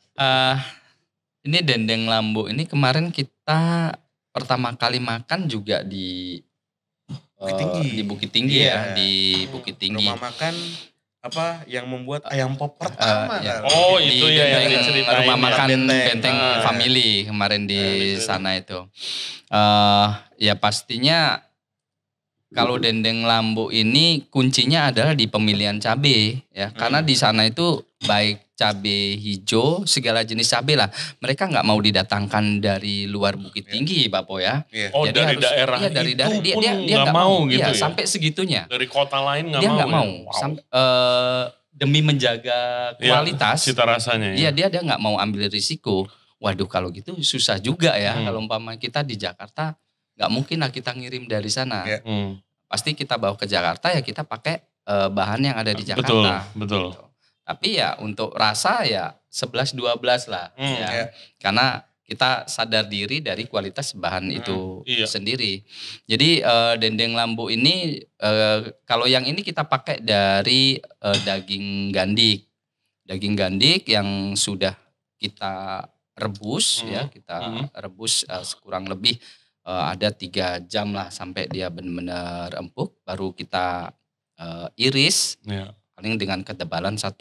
Ini dendeng lambu ini kemarin kita pertama kali makan juga di Bukit Tinggi di Bukit Tinggi. Rumah makan yang membuat ayam pop pertama. Itu ya yang diceritain. Rumah makan Benteng Family kemarin di sana itu. Ya pastinya kalau dendeng lambu ini kuncinya adalah di pemilihan cabai ya, karena di sana itu baik cabai hijau segala jenis cabai lah, mereka nggak mau didatangkan dari luar Bukit Tinggi, Bapak ya. Jadi dari daerah dari itu dia nggak mau gitu ya. Sampai segitunya. Dari kota lain nggak mau. Dia nggak mau. Demi menjaga kualitas. Cita rasanya. Iya dia nggak mau ambil risiko. Waduh kalau gitu susah juga ya kalau umpama kita di Jakarta. Gak mungkin lah kita ngirim dari sana. Pasti kita bawa ke Jakarta ya kita pakai bahan yang ada di Jakarta. Betul. Gitu. Tapi ya untuk rasa ya 11-12 lah. Karena kita sadar diri dari kualitas bahan itu sendiri. Jadi dendeng lambu ini kalau yang ini kita pakai dari daging gandik. Daging gandik yang sudah kita rebus ya. Kita rebus kurang lebih ada 3 jam lah sampai dia benar-benar empuk, baru kita iris paling dengan ketebalan 1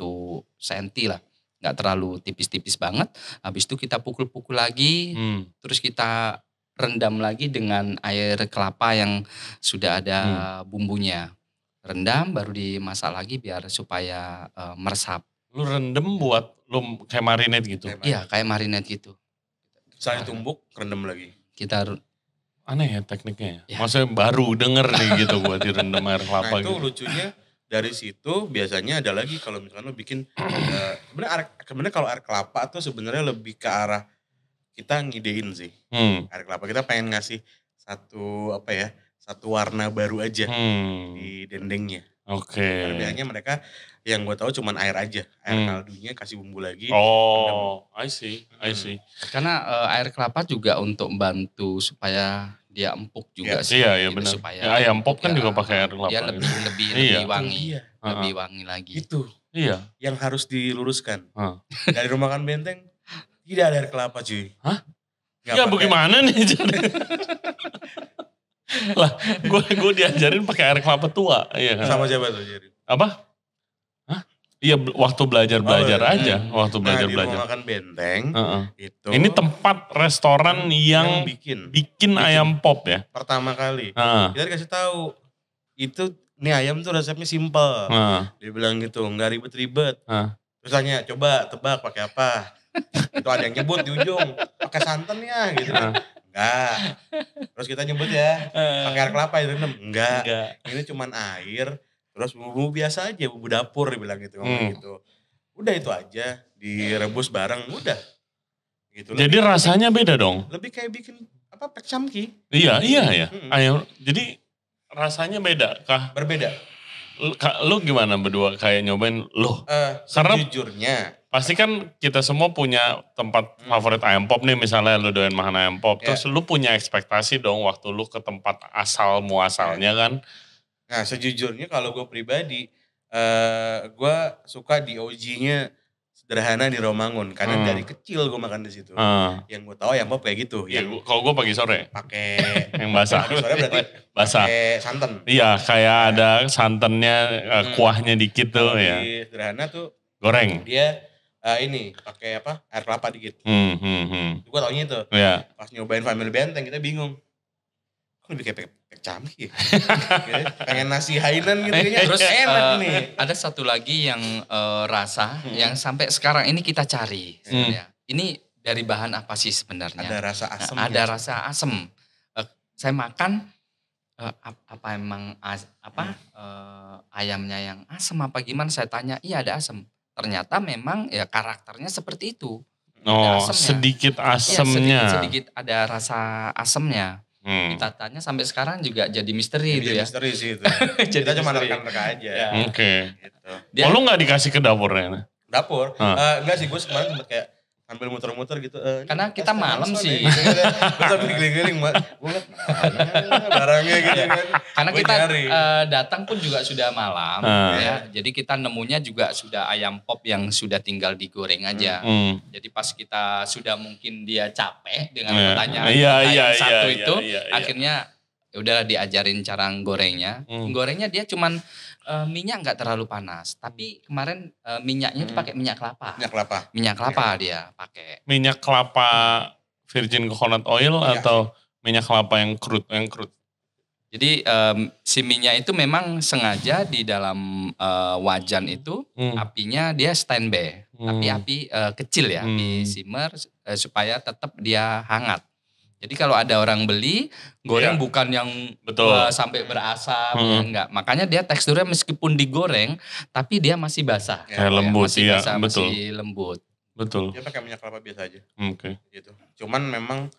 senti lah, nggak terlalu tipis-tipis banget. Habis itu kita pukul-pukul lagi, terus kita rendam lagi dengan air kelapa yang sudah ada bumbunya. Rendam baru dimasak lagi biar supaya meresap. Lu rendem buat lu kayak marinade gitu? Iya kayak marinade gitu. Misalnya tumbuk, rendam lagi. Kita aneh ya tekniknya ya. Maksudnya baru denger nih gitu buat direndam air kelapa gitu. Nah itu lucunya dari situ biasanya ada lagi kalau misalkan lo bikin sebenarnya kalau air kelapa tuh sebenarnya lebih ke arah kita ngidein sih. Air kelapa kita pengen ngasih satu warna baru aja di dendengnya. Oke. Biasanya mereka yang gue tahu cuman air aja, air kaldunya kasih bumbu lagi. I see. Karena air kelapa juga untuk membantu supaya dia empuk juga sih. Iya benar. Ya, ayam pop kan juga pakai air kelapa. Dia lebih wangi, lebih wangi lagi. Itu. Iya. Yang harus diluruskan. Dari rumah makan Benteng tidak ada air kelapa cuy. Hah? Ya bagaimana nih? Lah, gue diajarin pakai air kelapa tua. Iya kan? Sama siapa tuh ajarin? Apa? Iya waktu belajar aja, di rumah makan Benteng itu. Ini tempat restoran yang bikin ayam pop ya. Pertama kali. Kita dikasih tahu itu nih ayam tuh resepnya simple. Dia bilang gitu, nggak ribet-ribet. Terus tanya, coba tebak pakai apa? Itu ada yang nyebut di ujung, pakai santan ya gitu. Enggak. Terus kita nyebut ya, pakai air kelapa direndam. Enggak. Ini cuman air, terus bumbu biasa aja, bumbu dapur dibilang gitu. Gitu. Udah itu aja, direbus bareng, udah. Gitu. Jadi rasanya beda dong? Lebih kayak bikin pek camki. Iya ya. Ayam, jadi rasanya beda kah? Berbeda. Lu gimana berdua kayak nyobain lu? Karena sejujurnya pasti kan kita semua punya tempat favorit ayam pop nih, misalnya lu doyan makan ayam pop, terus lu punya ekspektasi dong waktu lu ke tempat asal muasalnya kan? Nah sejujurnya kalau gue pribadi, gue suka di OG-nya sederhana di Romangun, karena dari kecil gue makan di situ. Yang gue tahu ayam pop kayak gitu. Ya, kalau gue pagi sore. Pakai yang basah. Pagi sore berarti basah. Pakai santan. Iya, kayak ada santannya, kuahnya dikit tuh ya. Di sederhana tuh goreng. Dia ini pakai air kelapa dikit. Gue taunya itu. Yeah. Pas nyobain Family Benteng kita bingung. Kok lebih kayak pek camki ya? Pengen nasi Hainan gitu kayaknya. Terus enak nih. Ada satu lagi yang rasa yang sampai sekarang ini kita cari sebenarnya. Ini dari bahan apa sih sebenarnya? Ada rasa asam. Ada rasa asam. Saya makan ayamnya yang asam apa gimana, saya tanya, iya ada asam. Ternyata memang ya karakternya seperti itu. Sedikit asamnya. Ya, sedikit ada rasa asamnya. Kita tanya sampai sekarang juga jadi misteri itu ya. Misteri sih itu. Kita cuma reka-reka aja. Ya. Oke. Gitu. Lu gak dikasih ke dapurnya? Dapur? Enggak sih, gue kemarin sempat kayak sambil muter-muter gitu. Karena kita malam sih. Gue sambil keliling-keliling, gue liat barangnya gitu kan. Karena kita datang pun juga sudah malam ya. Jadi kita nemunya juga sudah ayam pop yang sudah tinggal digoreng aja. Jadi pas kita sudah mungkin dia capek dengan pertanyaan yang satu itu. Akhirnya udahlah diajarin cara gorengnya. Gorengnya dia cuman minyak nggak terlalu panas, tapi kemarin minyaknya itu pakai minyak kelapa. Minyak kelapa dia pakai. Minyak kelapa virgin coconut oil atau minyak kelapa yang crude? Jadi si minyak itu memang sengaja di dalam wajan itu apinya dia standby, tapi api kecil ya, api simmer supaya tetap dia hangat. Jadi kalau ada orang beli, goreng bukan yang sampai berasap, enggak. Makanya dia teksturnya meskipun digoreng, tapi dia masih basah. Lembut, masih basah, masih lembut. Betul. Dia pakai minyak kelapa biasa aja. Oke. Gitu. Cuman memang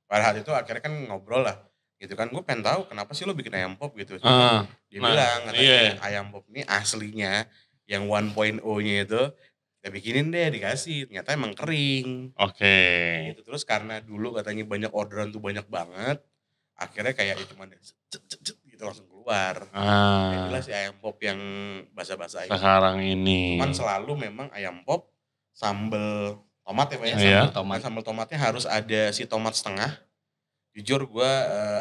pada saat itu akhirnya kan ngobrol lah. Gitu kan, gue pengen tahu kenapa sih lo bikin ayam pop gitu. Dia bilang, katanya ayam pop ini aslinya yang 1.0-nya itu, kita bikinin deh, dikasih. Ternyata emang kering. Oke. Gitu. Terus karena dulu katanya banyak orderan tuh banyak banget. Akhirnya kayak itu cuma gitu langsung keluar. Jadilah si ayam pop yang basah-basah ini. Sekarang ini. Cuman selalu memang ayam pop sambal tomat ya Pak ya. Sambal tomatnya harus ada si tomat setengah. Jujur gue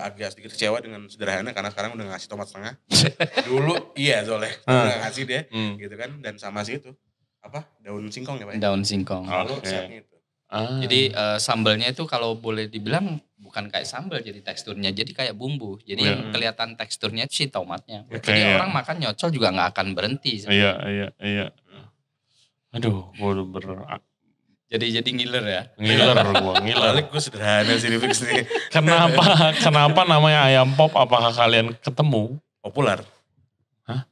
agak sedikit kecewa dengan sederhana karena sekarang udah ngasih tomat setengah. Dulu iya soalnya udah ngasih deh gitu kan. Dan sama sih itu. Daun singkong ya Pak? Daun singkong. Itu. Jadi sambalnya itu kalau boleh dibilang bukan kayak sambal, jadi teksturnya jadi kayak bumbu. Jadi yang kelihatan teksturnya itu si tomatnya. Jadi orang makan nyocol juga nggak akan berhenti. Iya. Aduh, jadi ngiler ya. Ngiler. Balik gue sederhana sih Fix nih. Kenapa namanya ayam pop? Apakah kalian ketemu? Populer. Hah?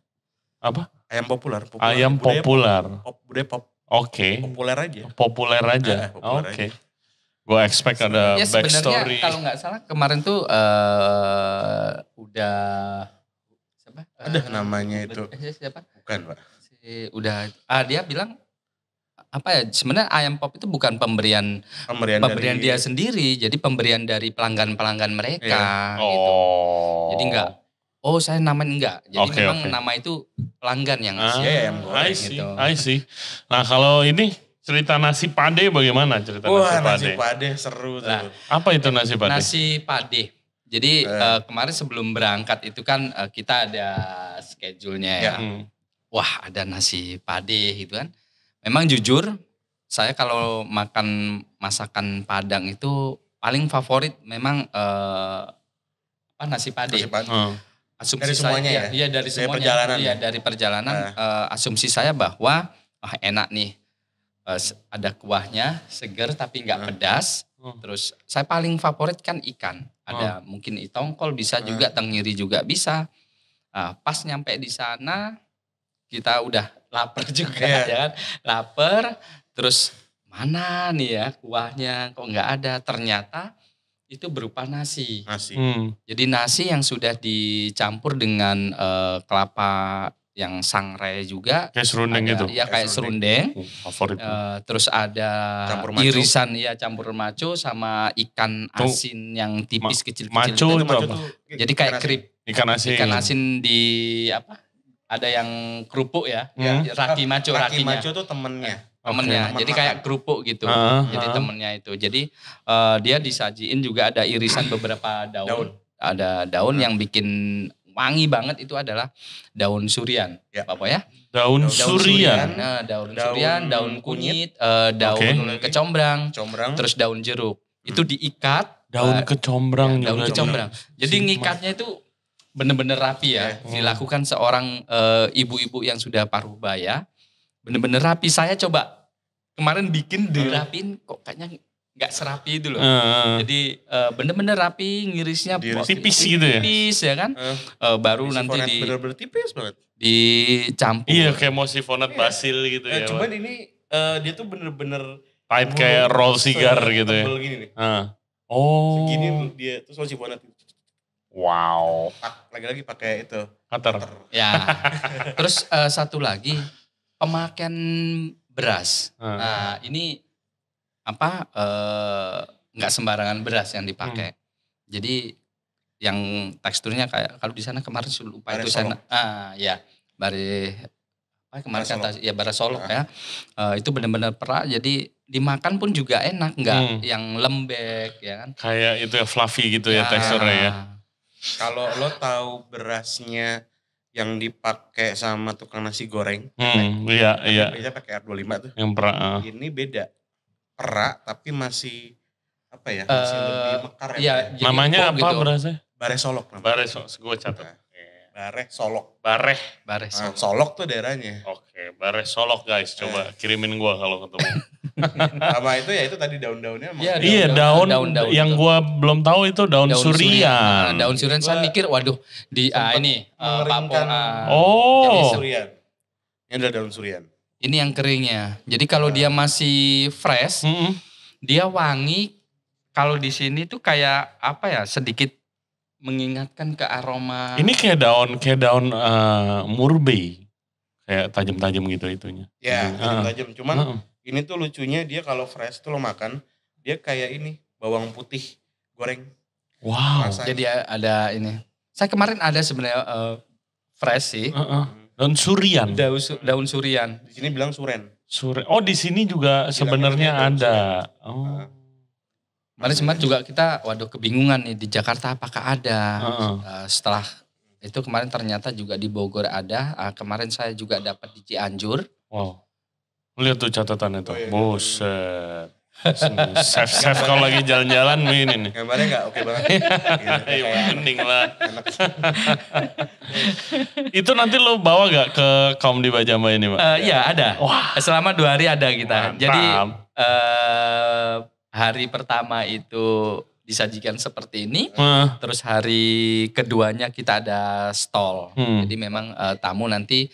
Apa? Ayam populer. Ayam populer. Budaya pop. Oke. Populer aja. Oke. Gue expect ada backstory. Sebenarnya kalau nggak salah kemarin tuh udah siapa? Ada namanya itu. Siapa? Bukan Pak. Dia bilang sebenarnya ayam pop itu bukan pemberian dia sendiri, jadi pemberian dari pelanggan mereka gitu. Jadi enggak. Saya namain enggak. Jadi memang nama itu pelanggan yang ayam goreng gitu. I see. Nah kalau ini cerita nasi pade bagaimana cerita nasi pade? Nasi pade seru tuh. Nah, apa itu nasi pade? Nasi pade. Jadi kemarin sebelum berangkat itu kan kita ada schedule-nya ya. Wah ada nasi pade gitu kan. Memang jujur saya kalau makan masakan Padang itu paling favorit memang nasi pade. Asumsi dari semuanya saya, ya? Dari semuanya. Dari perjalanan. Asumsi saya bahwa enak nih. Ada kuahnya, seger tapi nggak pedas. Terus saya paling favorit kan ikan. Ada mungkin tongkol bisa juga, tenggiri juga bisa. Pas nyampe di sana kita udah lapar juga ya kan. Lapar, terus mana nih ya kuahnya, kok nggak ada. Ternyata itu berupa nasi. Jadi nasi yang sudah dicampur dengan kelapa yang sangrai juga. Kayak serundeng gitu? Iya kayak serundeng. Favorit. Terus ada irisan campur maco sama ikan asin yang tipis kecil-kecil. Maco itu apa? Jadi kayak krip. Ikan asin. Ikan asin di apa? Ada yang kerupuk ya. Raki maco rakinya. Raki maco tuh temennya. Jadi kayak kerupuk gitu. Jadi temennya itu. Jadi dia disajiin juga ada irisan beberapa daun. Ada daun yang bikin wangi banget itu adalah daun surian. Bapak ya? Daun surian. Nah, daun surian, daun kunyit, daun kecombrang, terus daun jeruk. Itu diikat. Daun kecombrang juga. Daun kecombrang. Jadi ngikatnya itu bener-bener rapi ya. Dilakukan seorang ibu-ibu yang sudah paruh baya. Bener-bener rapi. Saya coba kemarin bikin dirapin kok kayaknya nggak serapi itu loh. Jadi bener-bener rapi, ngirisnya tipis gitu ya. Tipis ya kan. Baru nanti bener-bener tipis banget. Dicampur. Iya kayak mau sifonat basil gitu ya. Cuman ini dia tuh bener-bener tight kayak roll cigar gitu ya. Gini nih. Segini dia terus sifonat. Wow. Lagi-lagi pakai itu. Cutter. Ya. Terus satu lagi pemakaian beras. Nah ini nggak sembarangan beras yang dipakai. Jadi yang teksturnya kayak kalau di sana kemarin saya lupa itu sana. Bara solok ya. Itu benar-benar perak. Jadi dimakan pun juga enak, nggak yang lembek ya kan. Kayak itu ya fluffy gitu ya teksturnya ya. Kalau lo tahu berasnya yang dipakai sama tukang nasi goreng. Iya. Biasanya pakai R25 tuh. Yang perak. Ini beda. Perak tapi masih masih lebih mekar ya. Namanya apa gitu. Berasnya? Bare Solok. Bare Solok, gue catat. Bare Solok. Bare Solok. Solok tuh daerahnya. Oke, Bare Solok guys, coba kirimin gue kalau ketemu. Sama itu ya itu tadi daun-daunnya. Iya daun yang gue belum tahu itu daun surian. Daun surian saya mikir waduh ini mengeringkan. Surian. Ini adalah daun surian. Ini yang keringnya. Jadi kalau dia masih fresh, dia wangi. Kalau di sini tuh kayak apa ya? Sedikit mengingatkan ke aroma. Ini kayak daun murbei. Kayak tajam-tajam gitu itunya. Ya, tajam. Cuman ini tuh lucunya dia kalau fresh tuh lo makan, dia kayak ini bawang putih goreng. Wow. Rasanya. Jadi ada ini. Saya kemarin ada sebenarnya fresh sih. Daun surian. Daun surian. Di sini bilang suren. Oh di sini juga sebenarnya ada. Kemarin sempat juga kita kebingungan nih di Jakarta apakah ada. Setelah itu kemarin ternyata juga di Bogor ada. Kemarin saya juga dapat di Cianjur. Wow. Lihat tuh catatannya tuh. Buset. Chef kalau lagi jalan-jalan ini nih. Gambarnya gak oke banget. Iya mending lah. Itu nanti lo bawa gak ke kaum di Bajamba ini Pak? Iya ada. Wah. Selama 2 hari ada kita. Mantap. Jadi hari pertama itu disajikan seperti ini. Terus hari keduanya kita ada stall. Jadi memang tamu nanti.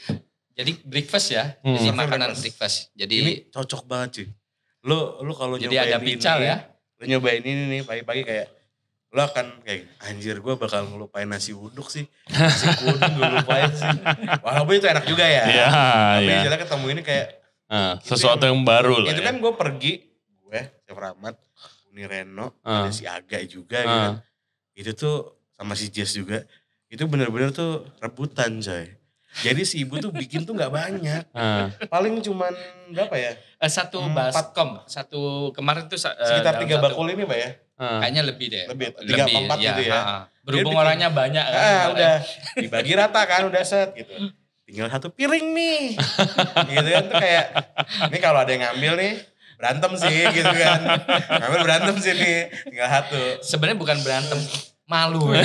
Jadi breakfast ya. Jadi makanan breakfast. Jadi ini cocok banget cuy. Lu kalau jadi ada pical ya. Lu nyobain ini nih pagi-pagi kayak lu akan kayak anjir gue bakal ngelupain nasi uduk sih. Nasi kuning gue lupain sih. Walaupun itu enak juga ya. Iya. Tapi misalnya ketemu ini kayak sesuatu yang baru lah. Itu kan gue pergi, Chef Rahmat, Uni Reno, ada si Aga juga gitu. Itu tuh sama si Jess juga. Itu bener-bener tuh rebutan coy. Jadi si ibu tuh bikin tuh gak banyak. Paling cuman berapa ya? Satu baskom. Satu kemarin tuh sekitar 3 bakul ini Pak ya? Kayaknya lebih deh. Lebih 3-4 gitu ya. Berhubung orangnya banyak kan. Udah dibagi rata kan udah set gitu. Tinggal 1 piring nih. Gitu kan tuh kayak ini kalau ada yang ngambil nih berantem sih gitu kan. Ngambil berantem sih nih. Tinggal 1. Sebenarnya bukan berantem. Malu kan.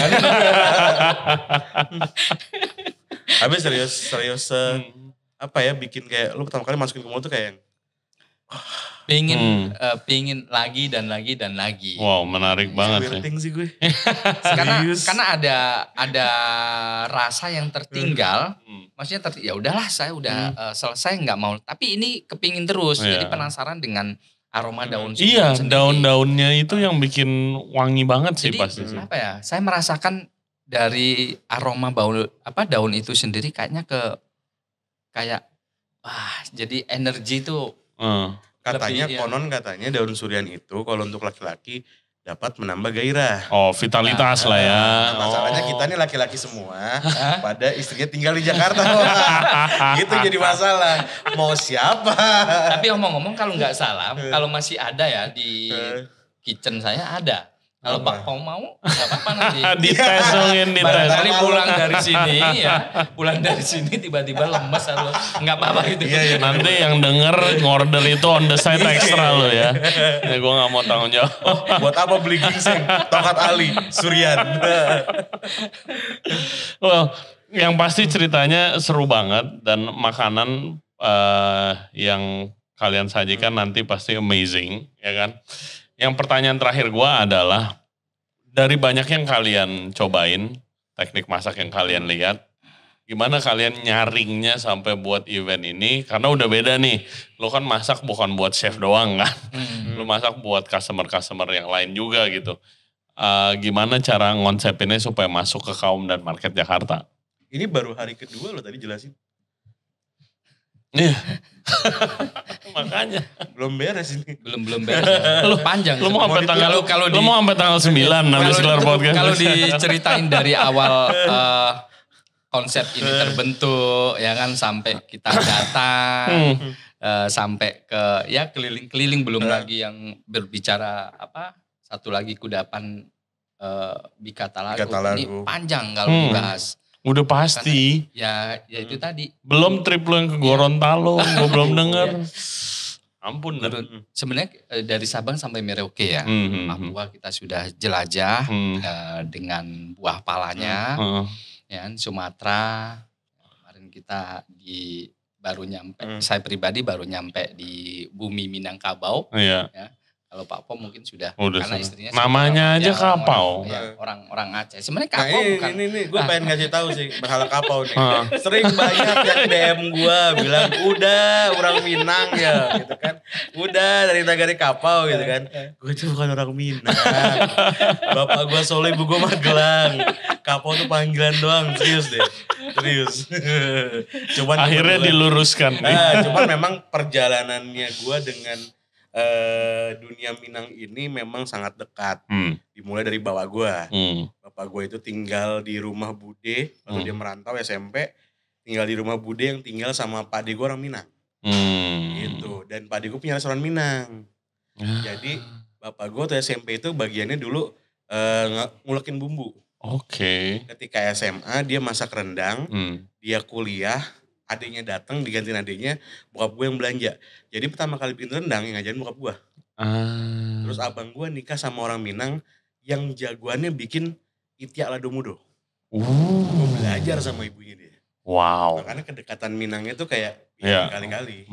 Tapi serius apa ya bikin kayak lu pertama kali masukin ke mulut tuh kayak Pingin lagi dan lagi dan lagi. Wow, menarik banget sih gue. Karena ada rasa yang tertinggal. Maksudnya ya udahlah saya udah selesai nggak mau. Tapi ini kepingin terus. Jadi penasaran dengan aroma daun singkong Iya, sendiri. daun-daunnya itu yang bikin wangi banget sih pasti. Apa ya? Saya merasakan dari aroma daun itu sendiri kayak jadi energi itu. Katanya katanya daun surian itu kalau untuk laki-laki dapat menambah gairah. Oh, vitalitas lah ya. Masalahnya kita nih laki-laki semua pada istrinya tinggal di Jakarta. Gitu jadi masalah. Mau siapa? Tapi ngomong-ngomong kalau nggak salah, kalau masih ada ya di kitchen saya ada. Kalau Pak Pong mau, nggak apa-apa nanti. Ditesungin, Barangkali pulang dari sini tiba-tiba lemes atau nggak apa-apa gitu. Iya. Nanti yang denger ngorder itu on the side extra lo ya. Ya gue gak mau tanggung jawab. Buat apa beli ginseng? Tongkat Ali, Surian. Well, yang pasti ceritanya seru banget dan makanan yang kalian sajikan nanti pasti amazing, ya kan? Yang pertanyaan terakhir gue adalah, dari banyak yang kalian cobain, teknik masak yang kalian lihat, gimana kalian nyaringnya sampai buat event ini? Karena udah beda nih, lo kan masak bukan buat chef doang kan, lo masak buat customer-customer yang lain juga gitu. Gimana cara ngonsepinnya supaya masuk ke kaum dan market Jakarta? Ini baru hari kedua lo tadi jelasin. Iya. Makanya belum beres ini. Belum beres. Lu panjang. Lu mau sampai tanggal 9 habis kelar podcast. Kalau diceritain dari awal konsep ini terbentuk ya kan, sampai kita datang sampai ke keliling-keliling, belum lagi yang berbicara satu lagi kudapan Bika Talago. Ini panjang kalau dibahas. Udah pasti. Karena, ya itu tadi. Belum trip lu yang ke Gorontalo, gue belum denger. Ampun. Sebenarnya dari Sabang sampai Merauke ya. Papua kita sudah jelajah dengan buah palanya. Ya, Sumatera. Kemarin kita baru nyampe, saya pribadi baru nyampe di bumi Minangkabau. Iya. Ya. Kalau Pak Pom mungkin sudah karena istrinya namanya aja Kapau. Orang Aceh. Sebenarnya Kapau bukan. Ini gue pengen ngasih tahu sih masalah Kapau nih. Sering banyak yang DM gue bilang, udah orang Minang ya gitu kan. Udah dari negara Kapau gitu kan. Gue tuh bukan orang Minang. Bapak gue Solo, ibu gue Magelang. Kapau tuh panggilan doang, serius deh. Serius. Akhirnya diluruskan. Cuman memang perjalanannya gue dengan dunia Minang ini memang sangat dekat. Dimulai dari bapak gue. Bapak gue itu tinggal di rumah bude waktu dia merantau SMP, tinggal di rumah bude yang tinggal sama pak ade gue orang Minang. Gitu. Dan pak ade gue punya restoran Minang. Jadi bapak gue tuh SMP itu bagiannya dulu ngulekin bumbu. Oke. Ketika SMA dia masak rendang, dia kuliah, adiknya datang digantiin adiknya, bokap gue yang belanja. Jadi pertama kali bikin rendang yang ngajarin bokap gue. Terus abang gue nikah sama orang Minang yang jagoannya bikin itiak lado mudo. Gue belajar sama ibunya dia. Wow. Makanya kedekatan Minangnya tuh kayak kali-kali.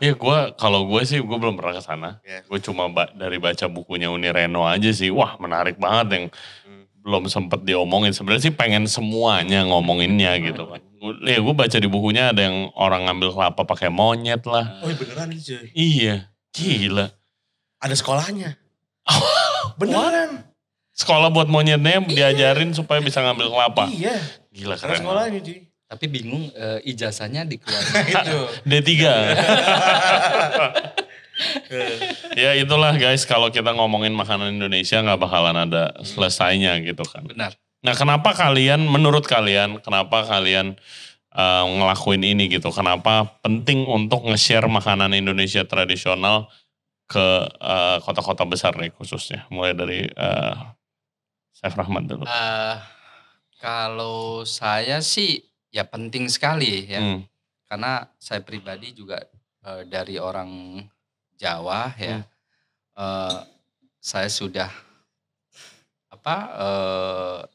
Iya, kalau gue sih gue belum pernah ke sana. Gue cuma dari baca bukunya Uni Reno aja sih. Wah, menarik banget yang belum sempet diomongin. Sebenarnya sih pengen semuanya ngomonginnya gitu kan. Ya gue baca di bukunya ada yang orang ngambil kelapa pakai monyet lah. Oh beneran nih cuy. Iya, gila. Ada sekolahnya. Beneran. Sekolah buat monyetnya diajarin supaya bisa ngambil kelapa. Iya. Gila Ada keren. sekolahnya cuy. Tapi bingung ijazahnya dikeluarin. Itu. D3. Ya itulah guys, kalau kita ngomongin makanan Indonesia gak bakalan ada selesainya gitu kan. Benar. Nah menurut kalian, kenapa kalian ngelakuin ini gitu? Kenapa penting untuk nge-share makanan Indonesia tradisional ke kota-kota besar nih khususnya? Mulai dari Chef Rahmat dulu. Kalau saya sih ya penting sekali ya. Karena saya pribadi juga dari orang Jawa ya. Saya sudah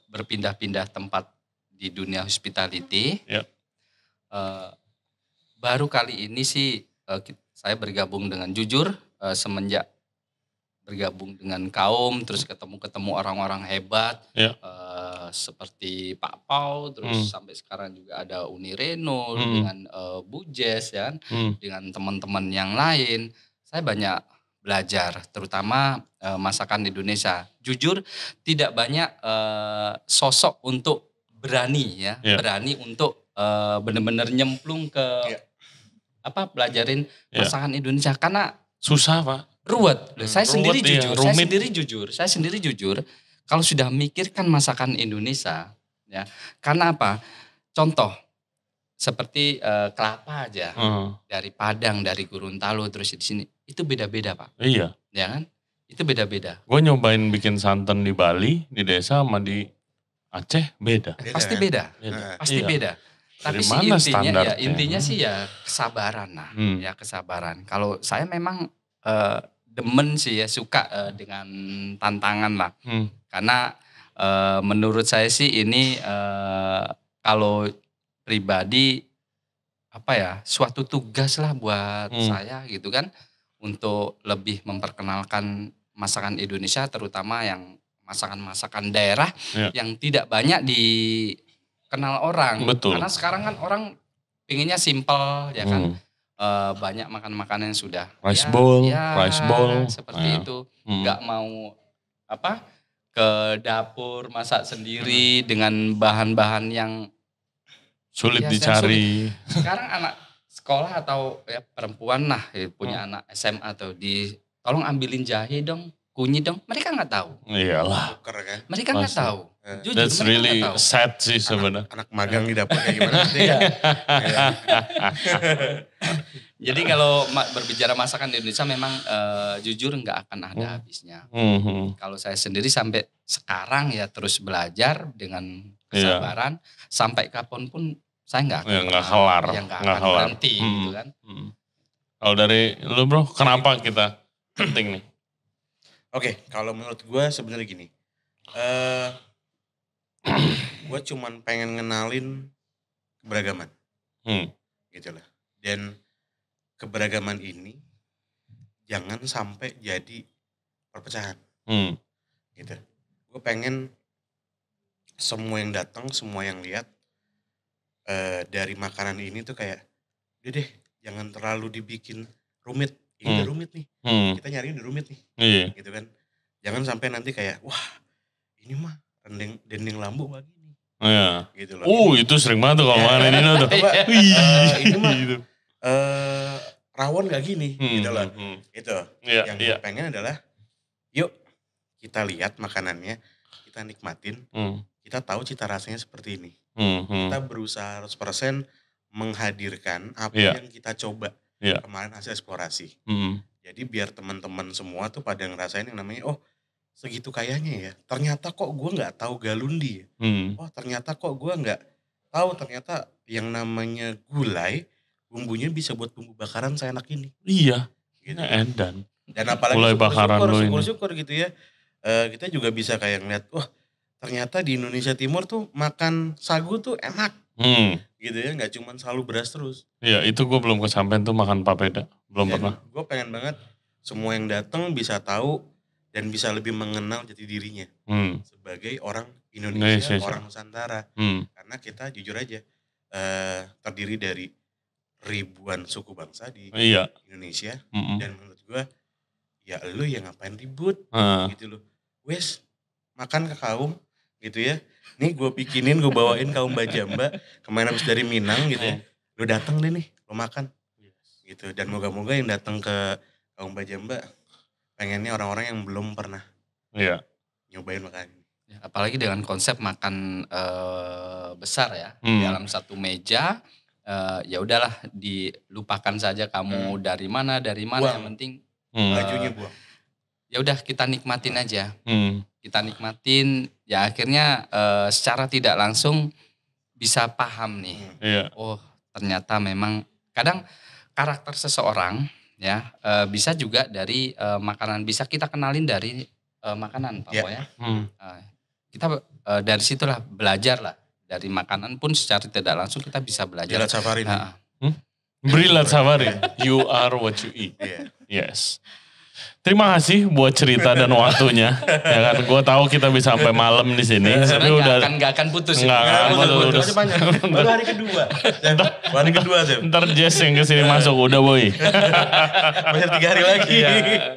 berpindah-pindah tempat di dunia hospitality. Yeah. Baru kali ini sih saya bergabung dengan Jujur semenjak bergabung dengan Kaum, terus ketemu orang-orang hebat seperti Pak Pau, terus sampai sekarang juga ada Uni Reno dengan Bu Jess ya, dengan teman-teman yang lain. Saya banyak belajar, terutama masakan Indonesia. Jujur tidak banyak sosok untuk berani ya, berani untuk benar-benar nyemplung ke pelajarin masakan Indonesia karena susah Pak. Ruwet. Saya sendiri Rumit. sendiri jujur, kalau sudah mikirkan masakan Indonesia, ya, karena apa? Contoh seperti kelapa aja, dari Padang, dari Gorontalo, terus di sini itu beda-beda Pak. Iya. Ya kan? Itu beda-beda. Gue nyobain bikin santan di Bali, di desa sama di Aceh beda. Pasti beda. Pasti beda. Tapi sih intinya sih ya kesabaran lah, ya kesabaran. Kalau saya memang demen sih ya, suka dengan tantangan lah. Karena menurut saya sih ini kalau pribadi suatu tugas lah buat saya gitu kan, untuk lebih memperkenalkan masakan Indonesia, terutama yang masakan-masakan daerah yang tidak banyak dikenal orang. Betul. Karena sekarang kan orang pinginnya simpel ya kan. Banyak makan makanan yang sudah rice bowl seperti itu, nggak mau ke dapur masak sendiri dengan bahan-bahan yang sulit dicari. Sekarang anak sekolah atau perempuan punya anak SMA atau tolong ambilin jahe dong, kunyit dong, mereka nggak tahu. Iyalah. Mereka nggak tahu. Jujur, that's really sad sih sebenarnya. Anak magang di dapur kayak gimana sih? Jadi kalau berbicara masakan di Indonesia memang jujur nggak akan ada habisnya. Kalau saya sendiri sampai sekarang ya terus belajar dengan kesabaran, sampai kapanpun saya nggak akan berhenti gitu kan. Kalau dari lu bro, kenapa kita penting nih? Oke, kalau menurut gue sebenarnya gini. Gue cuman pengen ngenalin keberagaman. Gitu lah. Dan keberagaman ini jangan sampai jadi perpecahan. Gitu. Gue pengen semua yang datang, semua yang lihat dari makanan ini tuh kayak, udah deh, jangan terlalu dibikin rumit. Ini udah rumit nih. Kita nyari udah rumit nih. Gitu kan. Jangan sampai nanti kayak, wah ini mah dendeng lambu begini. Gitu loh. Itu sering banget tuh kalau makan ini tuh. Ini mah rawon gak gini. Gitu loh. Itu. Yang gue pengen adalah, yuk kita lihat makanannya, kita nikmatin, kita tahu cita rasanya seperti ini. Kita berusaha 100% menghadirkan apa yang kita coba kemarin hasil eksplorasi. Jadi biar teman-teman semua tuh pada ngerasain yang namanya, oh segitu kayanya ya. Ternyata kok gue gak tahu galundi ya. Oh ternyata kok gue gak tahu ternyata yang namanya gulai, bumbunya bisa buat bumbu bakaran seenak ini. Iya. Gitu. Dan apalagi syukur-syukur gitu ya. Kita juga bisa kayak ngeliat, wah ternyata di Indonesia Timur tuh makan sagu tuh enak. Gitu ya, gak cuma selalu beras terus. Iya, itu gue belum kesampean tuh makan papeda. Belum pernah. Gue pengen banget semua yang datang bisa tahu dan bisa lebih mengenal jati dirinya. Sebagai orang Indonesia, orang Nusantara. Karena kita jujur aja, terdiri dari ribuan suku bangsa di Indonesia. Dan menurut gue, ya lu yang ngapain ribut, gitu loh. Wes, makan ke Kaum, gitu ya. Nih gue bikinin, gue bawain Kaum Bajamba, kemarin habis dari Minang gitu ya. Lu datang deh nih, lu makan. Gitu. Dan moga-moga yang datang ke Kaum Bajamba, pengennya orang-orang yang belum pernah nyobain makanan. Ya, apalagi dengan konsep makan besar ya, dalam satu meja, ya udahlah dilupakan saja kamu dari mana buang. Yang penting bajunya buang. Ya udah kita nikmatin aja. Kita nikmatin, ya akhirnya secara tidak langsung bisa paham nih. Oh ternyata memang kadang karakter seseorang ya bisa juga dari makanan, bisa kita kenalin dari makanan Pak Boy ya. Kita dari situlah belajar lah, dari makanan pun secara tidak langsung kita bisa belajar. Jalan safari Brillat Safari. You are what you eat. Yes. Terima kasih buat cerita dan waktunya. Ya kan, gue tahu kita bisa sampai malam di sini. Tapi udah nggak akan putus. Nggak akan putus. Baru hari kedua. Hari kedua sih. Ntar Jess yang kesini masuk udah boy. Masih 3 hari lagi.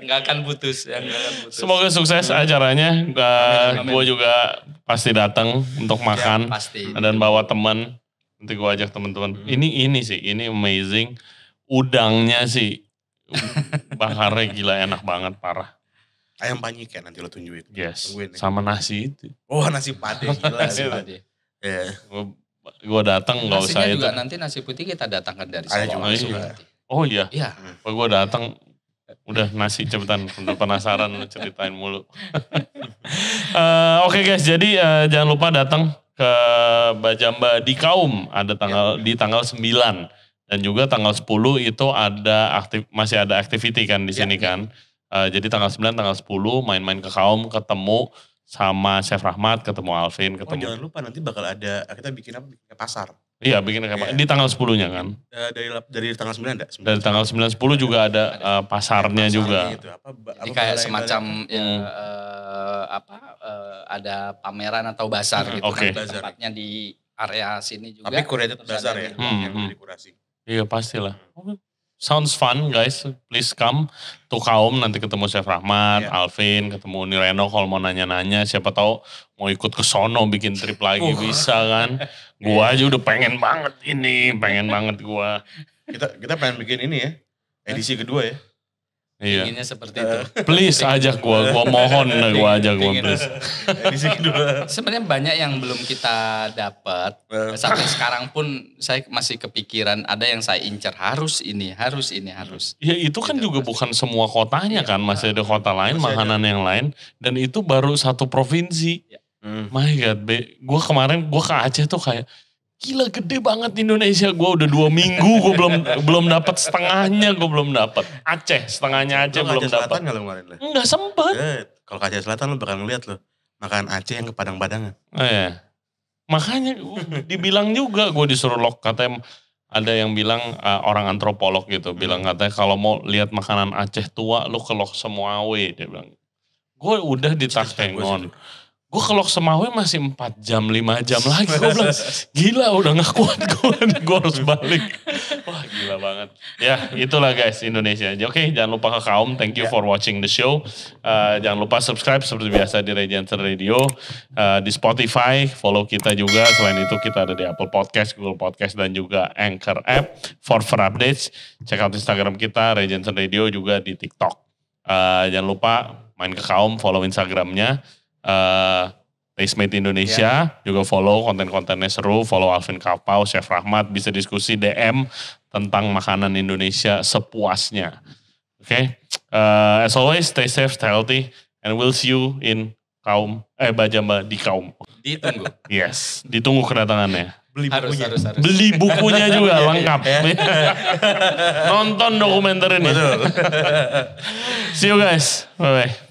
Nggak akan putus. Semoga sukses acaranya. Gue juga pasti datang untuk makan pasti. Dan bawa teman. Nanti gue ajak teman-teman. Ini sih, ini amazing. Udangnya sih. Bakarnya gila enak banget parah. Ayam panyik ya nanti lo tunjukin. Yes. Tungguin, sama nasi itu. Oh nasi padeh gila sih. Gue datang nggak usah itu. Juga nanti nasi putih kita datangkan dari Solo. Oh iya. Iya. Gue datang udah nasi cepetan. Udah penasaran ceritain mulu. Oke guys, jadi jangan lupa datang ke Bajamba di Kaum ada di tanggal 9. Dan juga tanggal 10 itu masih ada activity kan di sini kan. Jadi tanggal 9, tanggal 10 main-main ke Kaum, ketemu sama Chef Rahmat, ketemu Alvin, ketemu. Oh jangan lupa nanti bakal ada, kita bikin pasar. Iya bikin di tanggal 10-nya kan. Dari tanggal 9 ada? Dari tanggal 9, 10 juga ada pasarnya juga. Gitu. Jadi kayak semacam ada pameran atau bazar gitu. Okay. Tempatnya di area sini juga. Tapi curated bazar ya, yang dikurasi. Iya pastilah. Sounds fun guys. Please come to Kaum. Nanti ketemu Chef Rahmat, Alvin, ketemu Nireno kalau mau nanya-nanya. Siapa tahu mau ikut ke sono bikin trip lagi bisa kan. Gua aja udah pengen banget gua. Kita pengen bikin ini ya. Edisi kedua ya. Iya. Inginnya seperti itu. Please ajak gua mohon ajak gua please. Edisi kedua. Sebenarnya banyak yang belum kita dapat. Sampai sekarang pun saya masih kepikiran ada yang saya incar harus ini. Ya itu kan juga bukan semua kotanya kan, masih ada kota lain, makanan yang lain dan itu baru satu provinsi. My God, gue kemarin ke Aceh tuh kayak gila gede banget Indonesia. Gue udah 2 minggu gue belum dapat setengahnya, gue belum dapat. Setengahnya Aceh belum dapat. Enggak sempet. Kalau ke Aceh Selatan lo bakal ngeliat lo makan Aceh yang ke Padang-Padangan. Iya. Makanya dibilang juga gue disuruh katanya ada yang bilang orang antropolog gitu bilang katanya kalau mau lihat makanan Aceh tua lo ke Lok Semuawe dia bilang. Gue udah di Taskengon. Gue ke Lok Semuawe masih 4 jam, 5 jam lagi. Gue bilang, gila udah gak kuat gue harus balik. Wah gila banget. Ya itulah guys Indonesia. Oke, jangan lupa ke Kaum. Thank you for watching the show. Jangan lupa subscribe seperti biasa di Regensen Radio. Di Spotify, follow kita juga. Selain itu kita ada di Apple Podcast, Google Podcast, dan juga Anchor App. For updates, check out Instagram kita, Regensen Radio, juga di TikTok. Jangan lupa main ke Kaum, follow Instagramnya. Tastemade Indonesia juga follow konten-kontennya seru, follow Alvin Kapau, Chef Rahmat, bisa diskusi DM tentang makanan Indonesia sepuasnya. Oke, as always stay safe, stay healthy, and we'll see you in Kaum, Bajamba di Kaum. Ditunggu. Yes, ditunggu kedatangannya. Harus. Beli bukunya juga lengkap. Nonton dokumenter ini. See you guys, bye bye.